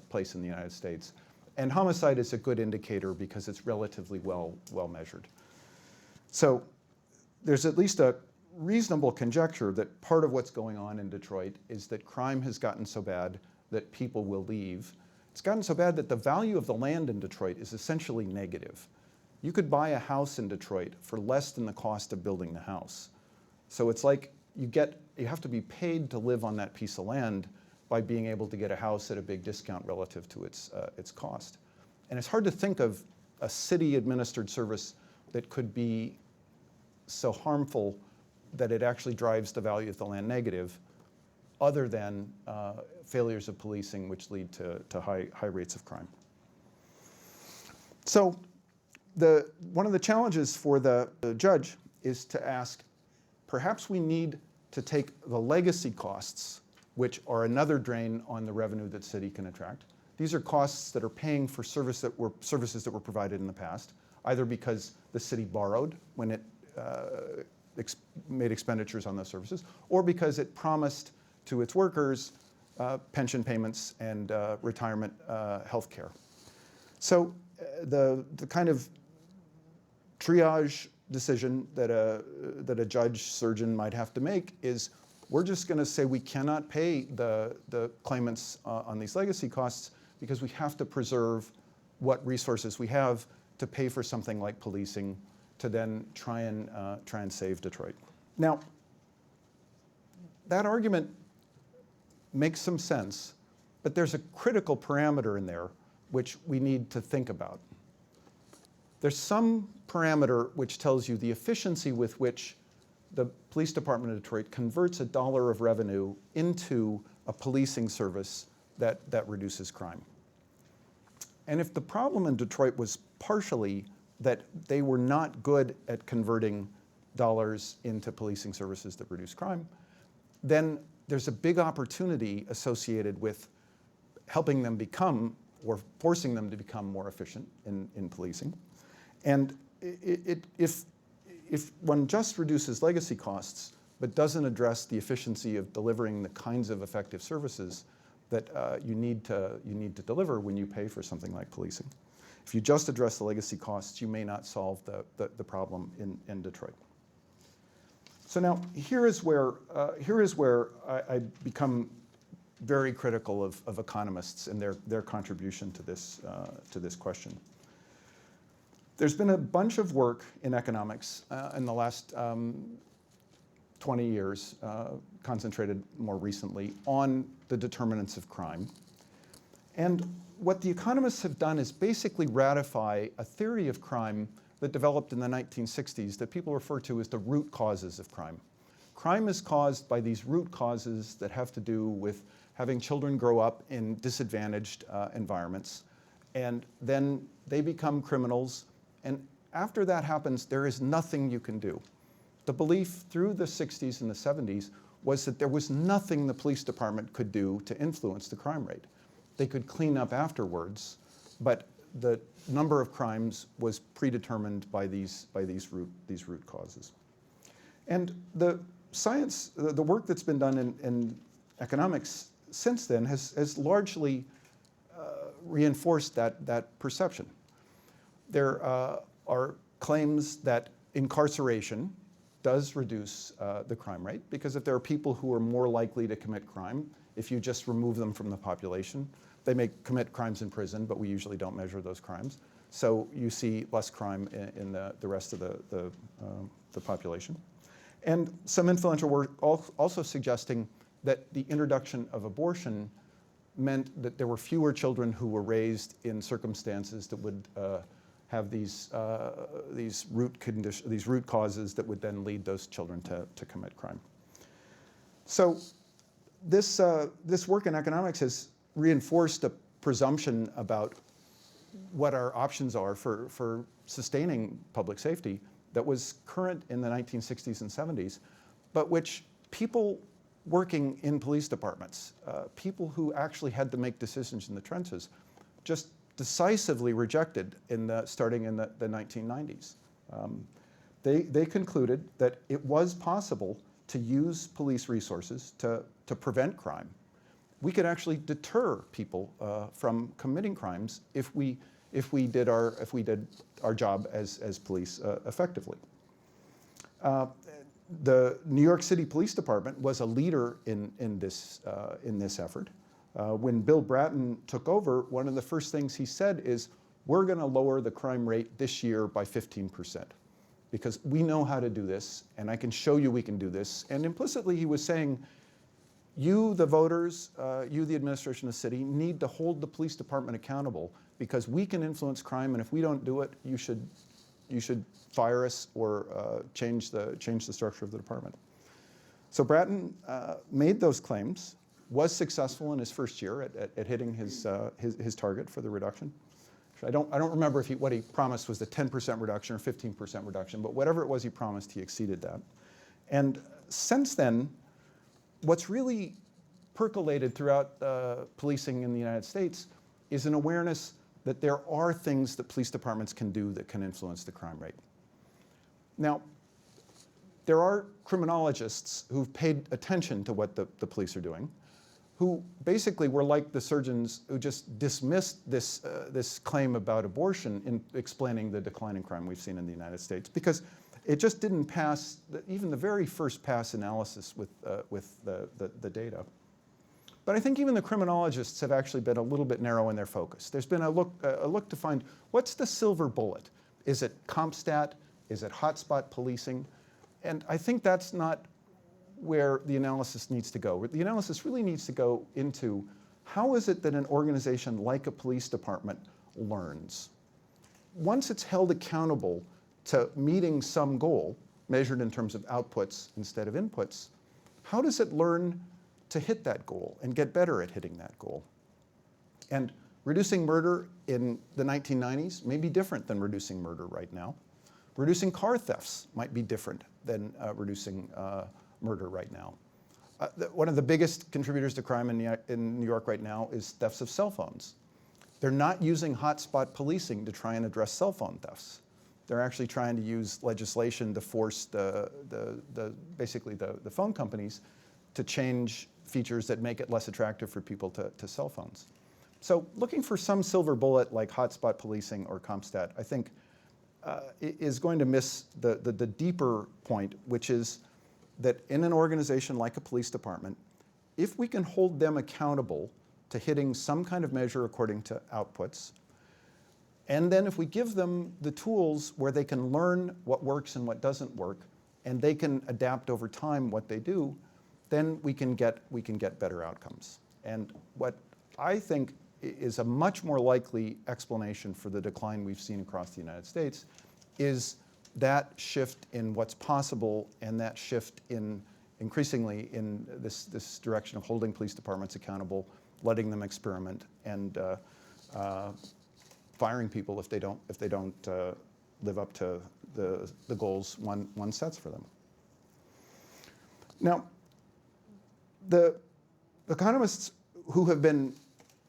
place in the United States. And homicide is a good indicator because it's relatively well measured. So there's at least a reasonable conjecture that part of what's going on in Detroit is that crime has gotten so bad that people will leave. It's gotten so bad that the value of the land in Detroit is essentially negative. You could buy a house in Detroit for less than the cost of building the house. So it's like you have to be paid to live on that piece of land by being able to get a house at a big discount relative to its cost. And it's hard to think of a city-administered service that could be so harmful that it actually drives the value of the land negative, other than failures of policing, which lead to high rates of crime. So one of the challenges for the judge is to ask, perhaps we need to take the legacy costs, which are another drain on the revenue that city can attract. These are costs that are paying for services that were provided in the past, either because the city borrowed when it made expenditures on those services, or because it promised to its workers pension payments and retirement health care. So the kind of triage decision that a judge, surgeon might have to make is, we're just going to say we cannot pay the claimants on these legacy costs because we have to preserve what resources we have to pay for something like policing to then try and save Detroit. Now, that argument makes some sense, but there's a critical parameter in there which we need to think about. There's some parameter which tells you the efficiency with which the police department of Detroit converts $1 of revenue into a policing service that reduces crime. And if the problem in Detroit was partially that they were not good at converting dollars into policing services that reduce crime, then there's a big opportunity associated with helping them become, or forcing them to become, more efficient in policing. And if one just reduces legacy costs but doesn't address the efficiency of delivering the kinds of effective services that you need to deliver when you pay for something like policing, if you just address the legacy costs, you may not solve the problem in Detroit. So now here is where I become very critical of economists and their contribution to this question. There's been a bunch of work in economics in the last 20 years, concentrated more recently on the determinants of crime. And what the economists have done is basically ratify a theory of crime that developed in the 1960s that people refer to as the root causes of crime. Crime is caused by these root causes that have to do with having children grow up in disadvantaged environments, and then they become criminals, and after that happens, there is nothing you can do. The belief through the 60s and the 70s was that there was nothing the police department could do to influence the crime rate. They could clean up afterwards, but the number of crimes was predetermined by these root causes. And the science, the work that's been done in economics since then has largely reinforced that perception. There are claims that incarceration does reduce the crime rate, because if there are people who are more likely to commit crime, if you just remove them from the population, they may commit crimes in prison, but we usually don't measure those crimes. So you see less crime in the rest of the population. And some influential work also suggesting that the introduction of abortion meant that there were fewer children who were raised in circumstances that would have these root causes that would then lead those children to commit crime. So this work in economics has reinforced a presumption about what our options are for sustaining public safety that was current in the 1960s and 70s, but which people working in police departments, people who actually had to make decisions in the trenches, just decisively rejected starting in the 1990s. They concluded that it was possible to use police resources to prevent crime. We could actually deter people from committing crimes if we did our job as police effectively. The New York City Police Department was a leader in this effort. When Bill Bratton took over, one of the first things he said is, we're going to lower the crime rate this year by 15%, because we know how to do this, and I can show you we can do this. And implicitly he was saying, you, the voters, you, the administration of the city, need to hold the police department accountable, because we can influence crime, and if we don't do it, you should fire us or change the structure of the department. So Bratton made those claims, was successful in his first year at hitting his target for the reduction. I don't remember what he promised was the 10% reduction or 15% reduction, but whatever it was he promised, he exceeded that. And since then, what's really percolated throughout policing in the United States is an awareness that there are things that police departments can do that can influence the crime rate. Now, there are criminologists who've paid attention to what the police are doing, who basically were like the surgeons who just dismissed this claim about abortion in explaining the decline in crime we've seen in the United States, because it just didn't pass even the very first pass analysis with the data. But I think even the criminologists have actually been a little bit narrow in their focus. There's been a look to find what's the silver bullet. Is it CompStat? Is it hotspot policing? And I think that's not where the analysis needs to go. The analysis really needs to go into how is it that an organization like a police department learns? Once it's held accountable to meeting some goal, measured in terms of outputs instead of inputs, how does it learn to hit that goal and get better at hitting that goal? And reducing murder in the 1990s may be different than reducing murder right now. Reducing car thefts might be different than reducing murder right now. One of the biggest contributors to crime in New York right now is thefts of cell phones. They're not using hotspot policing to try and address cell phone thefts. They're actually trying to use legislation to force basically the phone companies to change features that make it less attractive for people to cell phones. So looking for some silver bullet like hotspot policing or CompStat, I think is going to miss the deeper point, which is that in an organization like a police department, if we can hold them accountable to hitting some kind of measure according to outputs, and then if we give them the tools where they can learn what works and what doesn't work, and they can adapt over time what they do, then we can get better outcomes. And what I think is a much more likely explanation for the decline we've seen across the United States is that shift in what's possible and that shift in increasingly in this direction of holding police departments accountable, letting them experiment, and firing people if they don't live up to the goals one sets for them. Now, the economists who have been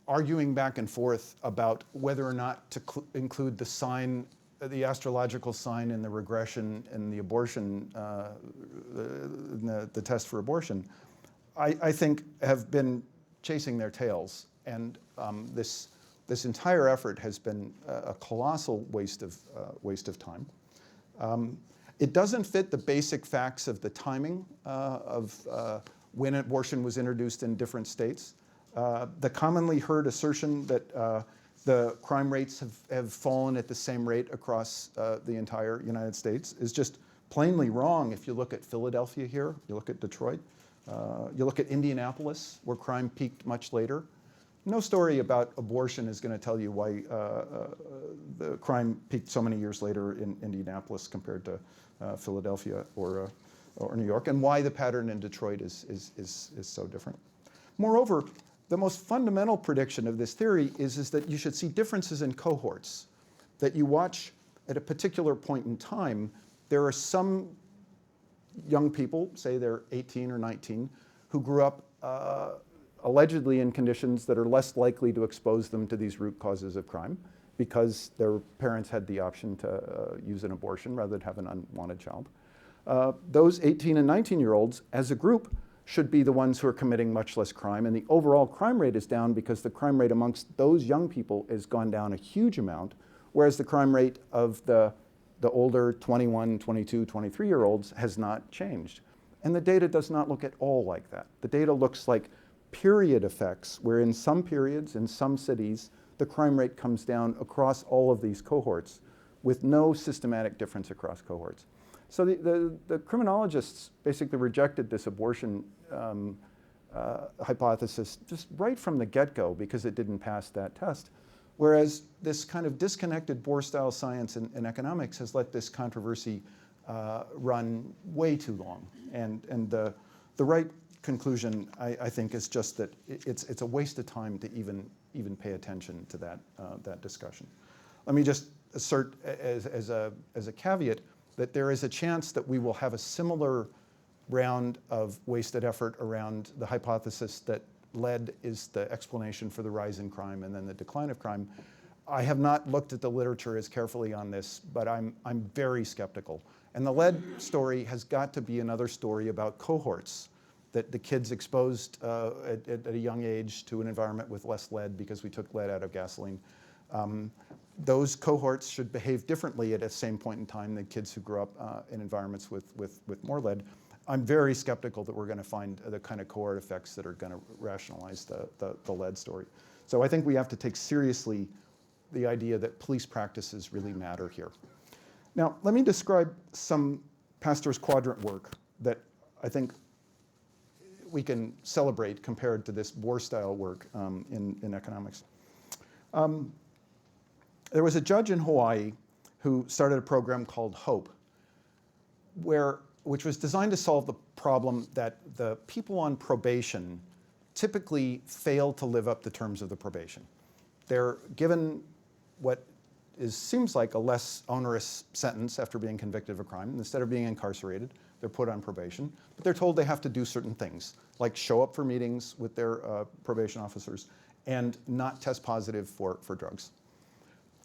arguing back and forth about whether or not to include the sign, the astrological sign in the regression and the abortion, the test for abortion, I think have been chasing their tails. And this entire effort has been a colossal waste of time. It doesn't fit the basic facts of the timing of when abortion was introduced in different states. The commonly heard assertion that the crime rates have fallen at the same rate across the entire United States is just plainly wrong. If you look at Philadelphia here, you look at Detroit, you look at Indianapolis, where crime peaked much later. No story about abortion is going to tell you why the crime peaked so many years later in Indianapolis compared to Philadelphia or New York, and why the pattern in Detroit is so different. Moreover, the most fundamental prediction of this theory is that you should see differences in cohorts, that you watch at a particular point in time. There are some young people, say they're 18 or 19, who grew up allegedly in conditions that are less likely to expose them to these root causes of crime because their parents had the option to use an abortion rather than have an unwanted child. Those 18 and 19-year-olds, as a group, should be the ones who are committing much less crime, and the overall crime rate is down because the crime rate amongst those young people has gone down a huge amount, whereas the crime rate of the older 21, 22, 23-year-olds has not changed. And the data does not look at all like that. The data looks like period effects, where in some periods, in some cities, the crime rate comes down across all of these cohorts with no systematic difference across cohorts. So the criminologists basically rejected this abortion hypothesis just right from the get-go because it didn't pass that test. Whereas this kind of disconnected Bohr-style science and economics has let this controversy run way too long. And the right conclusion, I think, is just that it's a waste of time to even pay attention to that discussion. Let me just assert as a caveat that there is a chance that we will have a similar round of wasted effort around the hypothesis that lead is the explanation for the rise in crime and then the decline of crime. I have not looked at the literature as carefully on this, but I'm very skeptical. And the lead story has got to be another story about cohorts, that the kids exposed at a young age to an environment with less lead because we took lead out of gasoline. Those cohorts should behave differently at the same point in time than kids who grew up in environments with more lead. I'm very skeptical that we're going to find the kind of cohort effects that are going to rationalize the lead story. So I think we have to take seriously the idea that police practices really matter here. Now, let me describe some Pasteurs Quadrant work that I think we can celebrate compared to this war-style work in economics. There was a judge in Hawaii who started a program called HOPE, which was designed to solve the problem that the people on probation typically fail to live up the terms of the probation. They're given what seems like a less onerous sentence after being convicted of a crime. Instead of being incarcerated, they're put on probation, but they're told they have to do certain things, like show up for meetings with their probation officers and not test positive for drugs.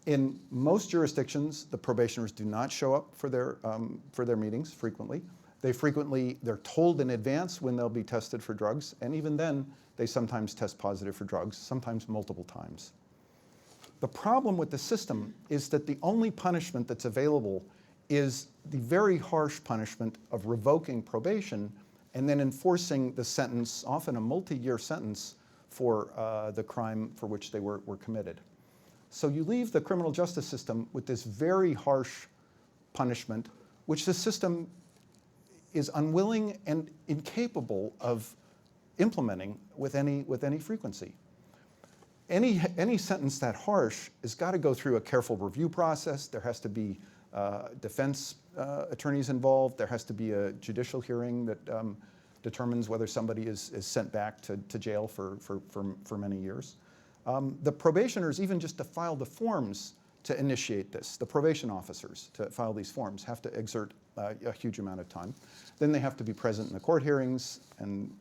In most jurisdictions, the probationers do not show up for their meetings frequently. They're told in advance when they'll be tested for drugs, and even then, they sometimes test positive for drugs, sometimes multiple times. The problem with the system is that the only punishment that's available is the very harsh punishment of revoking probation and then enforcing the sentence, often a multi-year sentence, for the crime for which they were committed. So you leave the criminal justice system with this very harsh punishment, which the system is unwilling and incapable of implementing with any frequency. Any sentence that harsh has got to go through a careful review process. There has to be defense attorneys involved. There has to be a judicial hearing that determines whether somebody is sent back to jail for many years. The probationers, even just to file the forms to initiate this, the probation officers to file these forms have to exert a huge amount of time. Then they have to be present in the court hearings and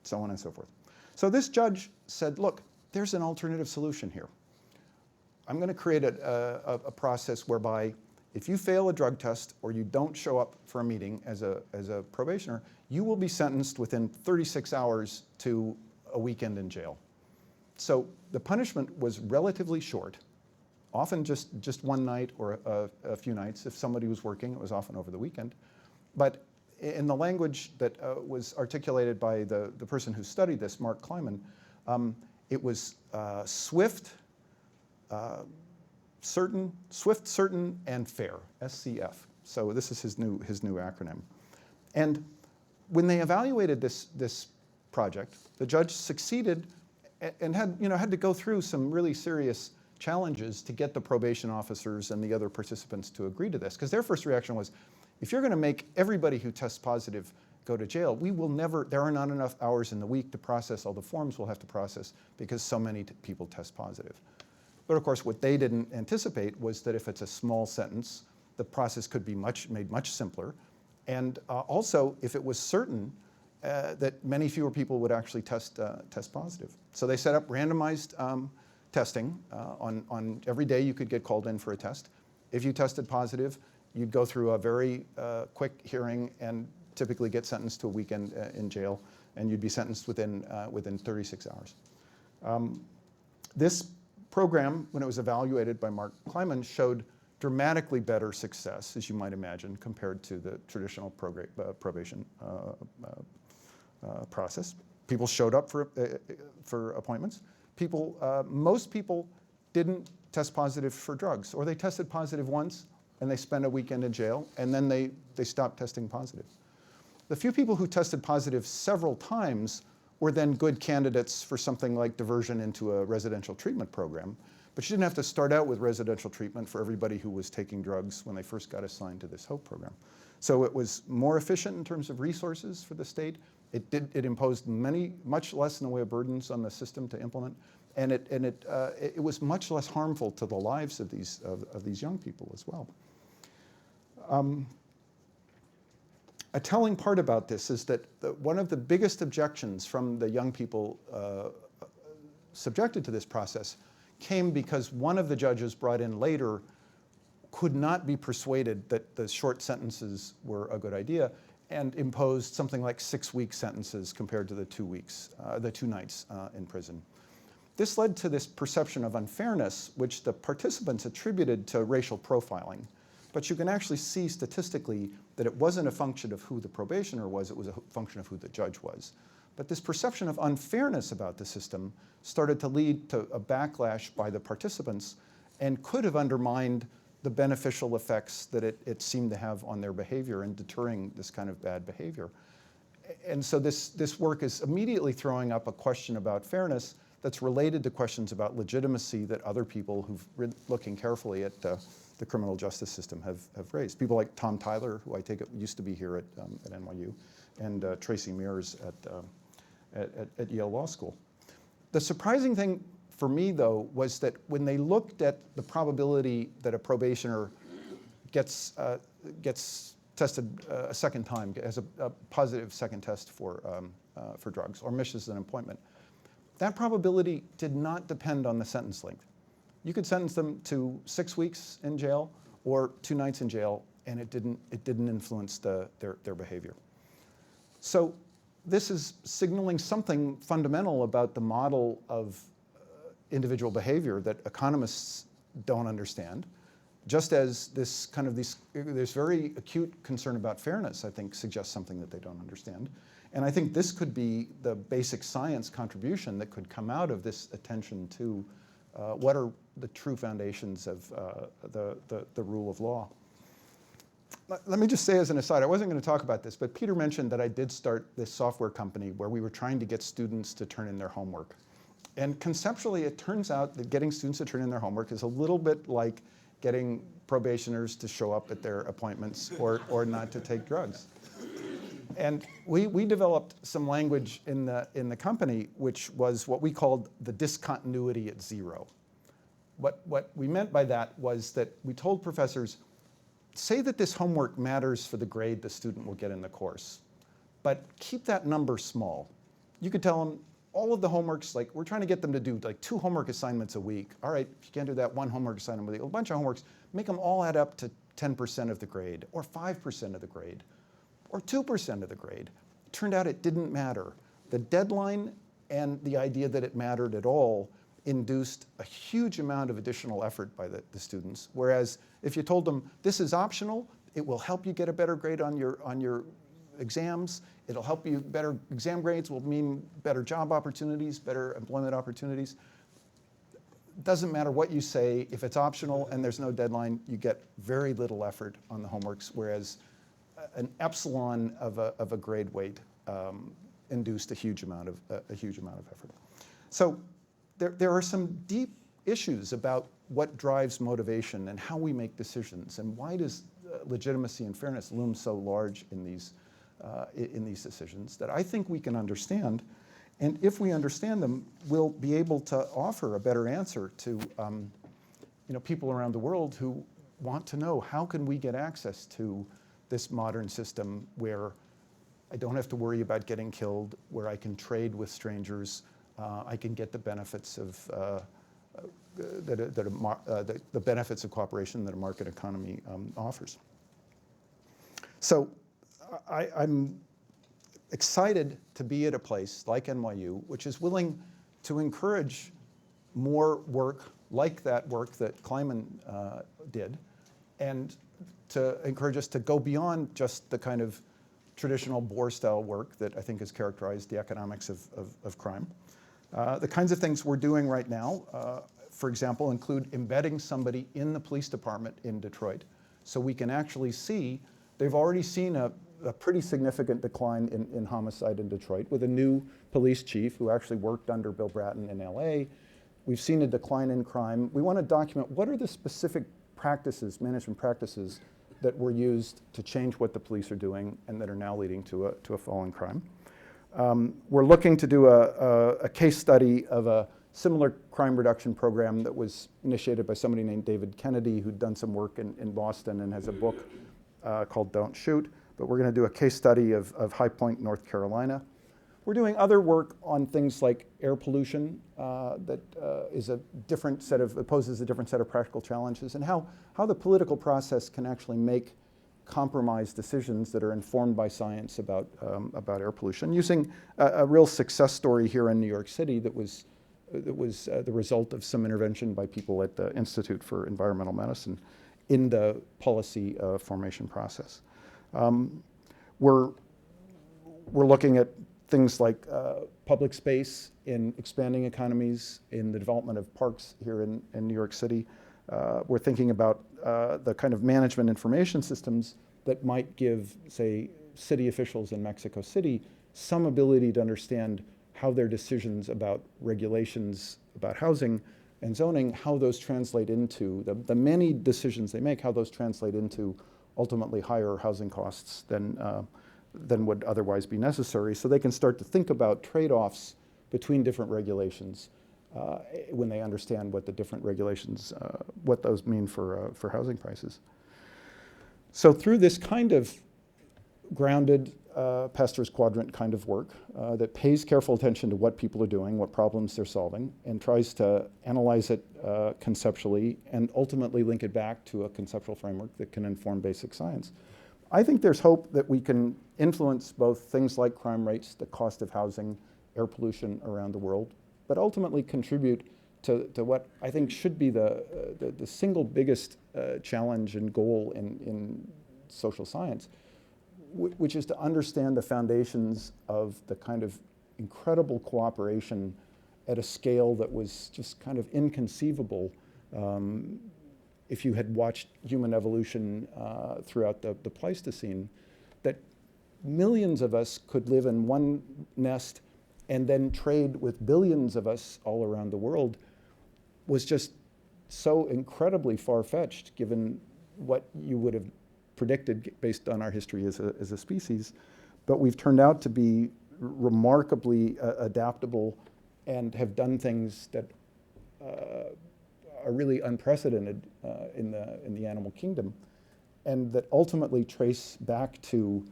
so on and so forth. So this judge said, look, there's an alternative solution here. I'm going to create a process whereby if you fail a drug test or you don't show up for a meeting as a probationer, you will be sentenced within 36 hours to a weekend in jail. So the punishment was relatively short, often just one night or a few nights. If somebody was working, it was often over the weekend. But in the language that was articulated by the person who studied this, Mark Kleiman, it was swift, certain, and fair, SCF. So this is his new acronym. And when they evaluated this project, the judge succeeded and had to go through some really serious challenges to get the probation officers and the other participants to agree to this. Because their first reaction was, if you're going to make everybody who tests positive go to jail, there are not enough hours in the week to process all the forms we'll have to process because so many people test positive. But of course, what they didn't anticipate was that if it's a small sentence, the process could be made much simpler. And also, if it was certain that many fewer people would actually test positive. So they set up randomized testing. On every day you could get called in for a test. If you tested positive, you'd go through a very quick hearing and typically get sentenced to a weekend in jail, and you'd be sentenced within 36 hours. This program, when it was evaluated by Mark Kleiman, showed dramatically better success, as you might imagine, compared to the traditional probation process. People showed up for appointments. Most people didn't test positive for drugs, or they tested positive once and they spent a weekend in jail, and then they stopped testing positive. The few people who tested positive several times were then good candidates for something like diversion into a residential treatment program, but you didn't have to start out with residential treatment for everybody who was taking drugs when they first got assigned to this HOPE program. So it was more efficient in terms of resources for the state. It imposed much less in the way of burdens on the system to implement, and it was much less harmful to the lives of these young people as well. A telling part about this is that one of the biggest objections from the young people subjected to this process came because one of the judges brought in later could not be persuaded that the short sentences were a good idea, and imposed something like 6-week sentences compared to the 2 weeks, the 2 nights in prison. This led to this perception of unfairness, which the participants attributed to racial profiling. But you can actually see statistically that it wasn't a function of who the probationer was, it was a function of who the judge was. But this perception of unfairness about the system started to lead to a backlash by the participants and could have undermined the beneficial effects that it seemed to have on their behavior in deterring this kind of bad behavior. And so this work is immediately throwing up a question about fairness that's related to questions about legitimacy that other people who've been looking carefully at the criminal justice system have raised. People like Tom Tyler, who I take it used to be here at NYU, and Tracy Mears at Yale Law School. The surprising thing for me, though, was that when they looked at the probability that a probationer gets tested a second time, has a positive second test for drugs, or misses an appointment, that probability did not depend on the sentence length. You could sentence them to 6 weeks in jail or 2 nights in jail, and it didn't influence their behavior. So this is signaling something fundamental about the model of individual behavior that economists don't understand, just as this very acute concern about fairness, I think, suggests something that they don't understand. And I think this could be the basic science contribution that could come out of this attention to what are the true foundations of the rule of law. Let me just say as an aside, I wasn't going to talk about this, but Peter mentioned that I did start this software company where we were trying to get students to turn in their homework. And conceptually, it turns out that getting students to turn in their homework is a little bit like getting probationers to show up at their appointments or not to take drugs. And we developed some language in the company, which was what we called the discontinuity at zero. What we meant by that was that we told professors, say that this homework matters for the grade the student will get in the course, but keep that number small. You could tell them all of the homeworks, like we're trying to get them to do like 2 homework assignments a week. All right, if you can't do that, 1 homework assignment a week, a bunch of homeworks, make them all add up to 10% of the grade, or 5% of the grade, or 2% of the grade. It turned out it didn't matter. The deadline and the idea that it mattered at all induced a huge amount of additional effort by the students. Whereas if you told them this is optional, it will help you get a better grade on your exams, it'll help you, better exam grades will mean better job opportunities, better employment opportunities. Doesn't matter what you say, if it's optional and there's no deadline, you get very little effort on the homeworks, whereas an epsilon of a grade weight induced a huge amount of effort. So there are some deep issues about what drives motivation and how we make decisions, and why does legitimacy and fairness loom so large in these decisions that I think we can understand. And if we understand them, we'll be able to offer a better answer to people around the world who want to know, how can we get access to this modern system where I don't have to worry about getting killed, where I can trade with strangers, I can get the benefits of the benefits of cooperation that a market economy offers. So I'm excited to be at a place like NYU, which is willing to encourage more work like that work that Kleiman did, and to encourage us to go beyond just the kind of traditional Bohr-style work that I think has characterized the economics of crime. The kinds of things we're doing right now, for example, include embedding somebody in the police department in Detroit, so we can actually see, they've already seen a pretty significant decline in homicide in Detroit with a new police chief who actually worked under Bill Bratton in LA. We've seen a decline in crime. We want to document what are the specific practices, management practices, that were used to change what the police are doing and that are now leading to a fall in crime. We're looking to do a case study of a similar crime reduction program that was initiated by somebody named David Kennedy, who'd done some work in Boston and has a book called Don't Shoot. But we're going to do a case study of High Point, North Carolina. We're doing other work on things like air pollution that is a different set of, poses a different set of practical challenges, and how the political process can actually make compromise decisions that are informed by science about air pollution, using a real success story here in New York City that was the result of some intervention by people at the Institute for Environmental Medicine in the policy formation process. We're looking at things like public space in expanding economies, in the development of parks here in New York City. We're thinking about the kind of management information systems that might give, say, city officials in Mexico City some ability to understand how their decisions about regulations about housing and zoning, how those translate into, the many decisions they make, how those translate into ultimately higher housing costs than would otherwise be necessary, so they can start to think about trade-offs between different regulations when they understand what the different regulations, what those mean for housing prices. So through this kind of grounded Pasteurs Quadrant kind of work that pays careful attention to what people are doing, what problems they're solving, and tries to analyze it conceptually and ultimately link it back to a conceptual framework that can inform basic science. I think there's hope that we can influence both things like crime rates, the cost of housing, air pollution around the world, but ultimately contribute to what I think should be the single biggest challenge and goal in social science, which is to understand the foundations of the kind of incredible cooperation at a scale that was just kind of inconceivable if you had watched human evolution throughout the Pleistocene, that millions of us could live in one nest and then trade with billions of us all around the world was just so incredibly far-fetched given what you would have predicted based on our history as a species. But we've turned out to be remarkably adaptable and have done things that are really unprecedented in the animal kingdom, and that ultimately trace back to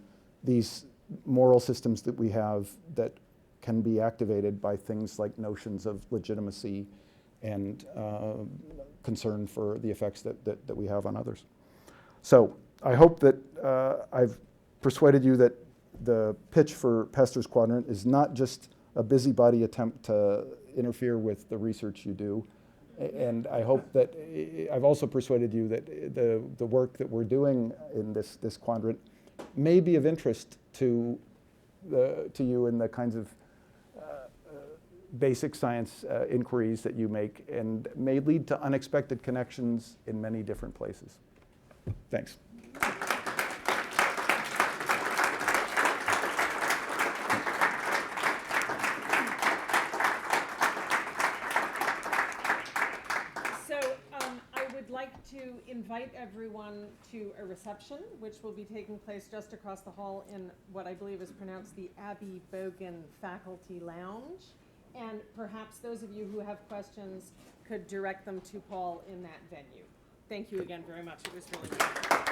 these moral systems that we have that can be activated by things like notions of legitimacy and concern for the effects that we have on others. So I hope that I've persuaded you that the pitch for Pasteurs Quadrant is not just a busybody attempt to interfere with the research you do. And I hope that I've also persuaded you that the work that we're doing in this quadrant may be of interest to you in the kinds of basic science inquiries that you make, and may lead to unexpected connections in many different places. Thanks. To invite everyone to a reception, which will be taking place just across the hall in what I believe is pronounced the Abbey Bogan Faculty Lounge. And perhaps those of you who have questions could direct them to Paul in that venue. Thank you again very much. It was really good.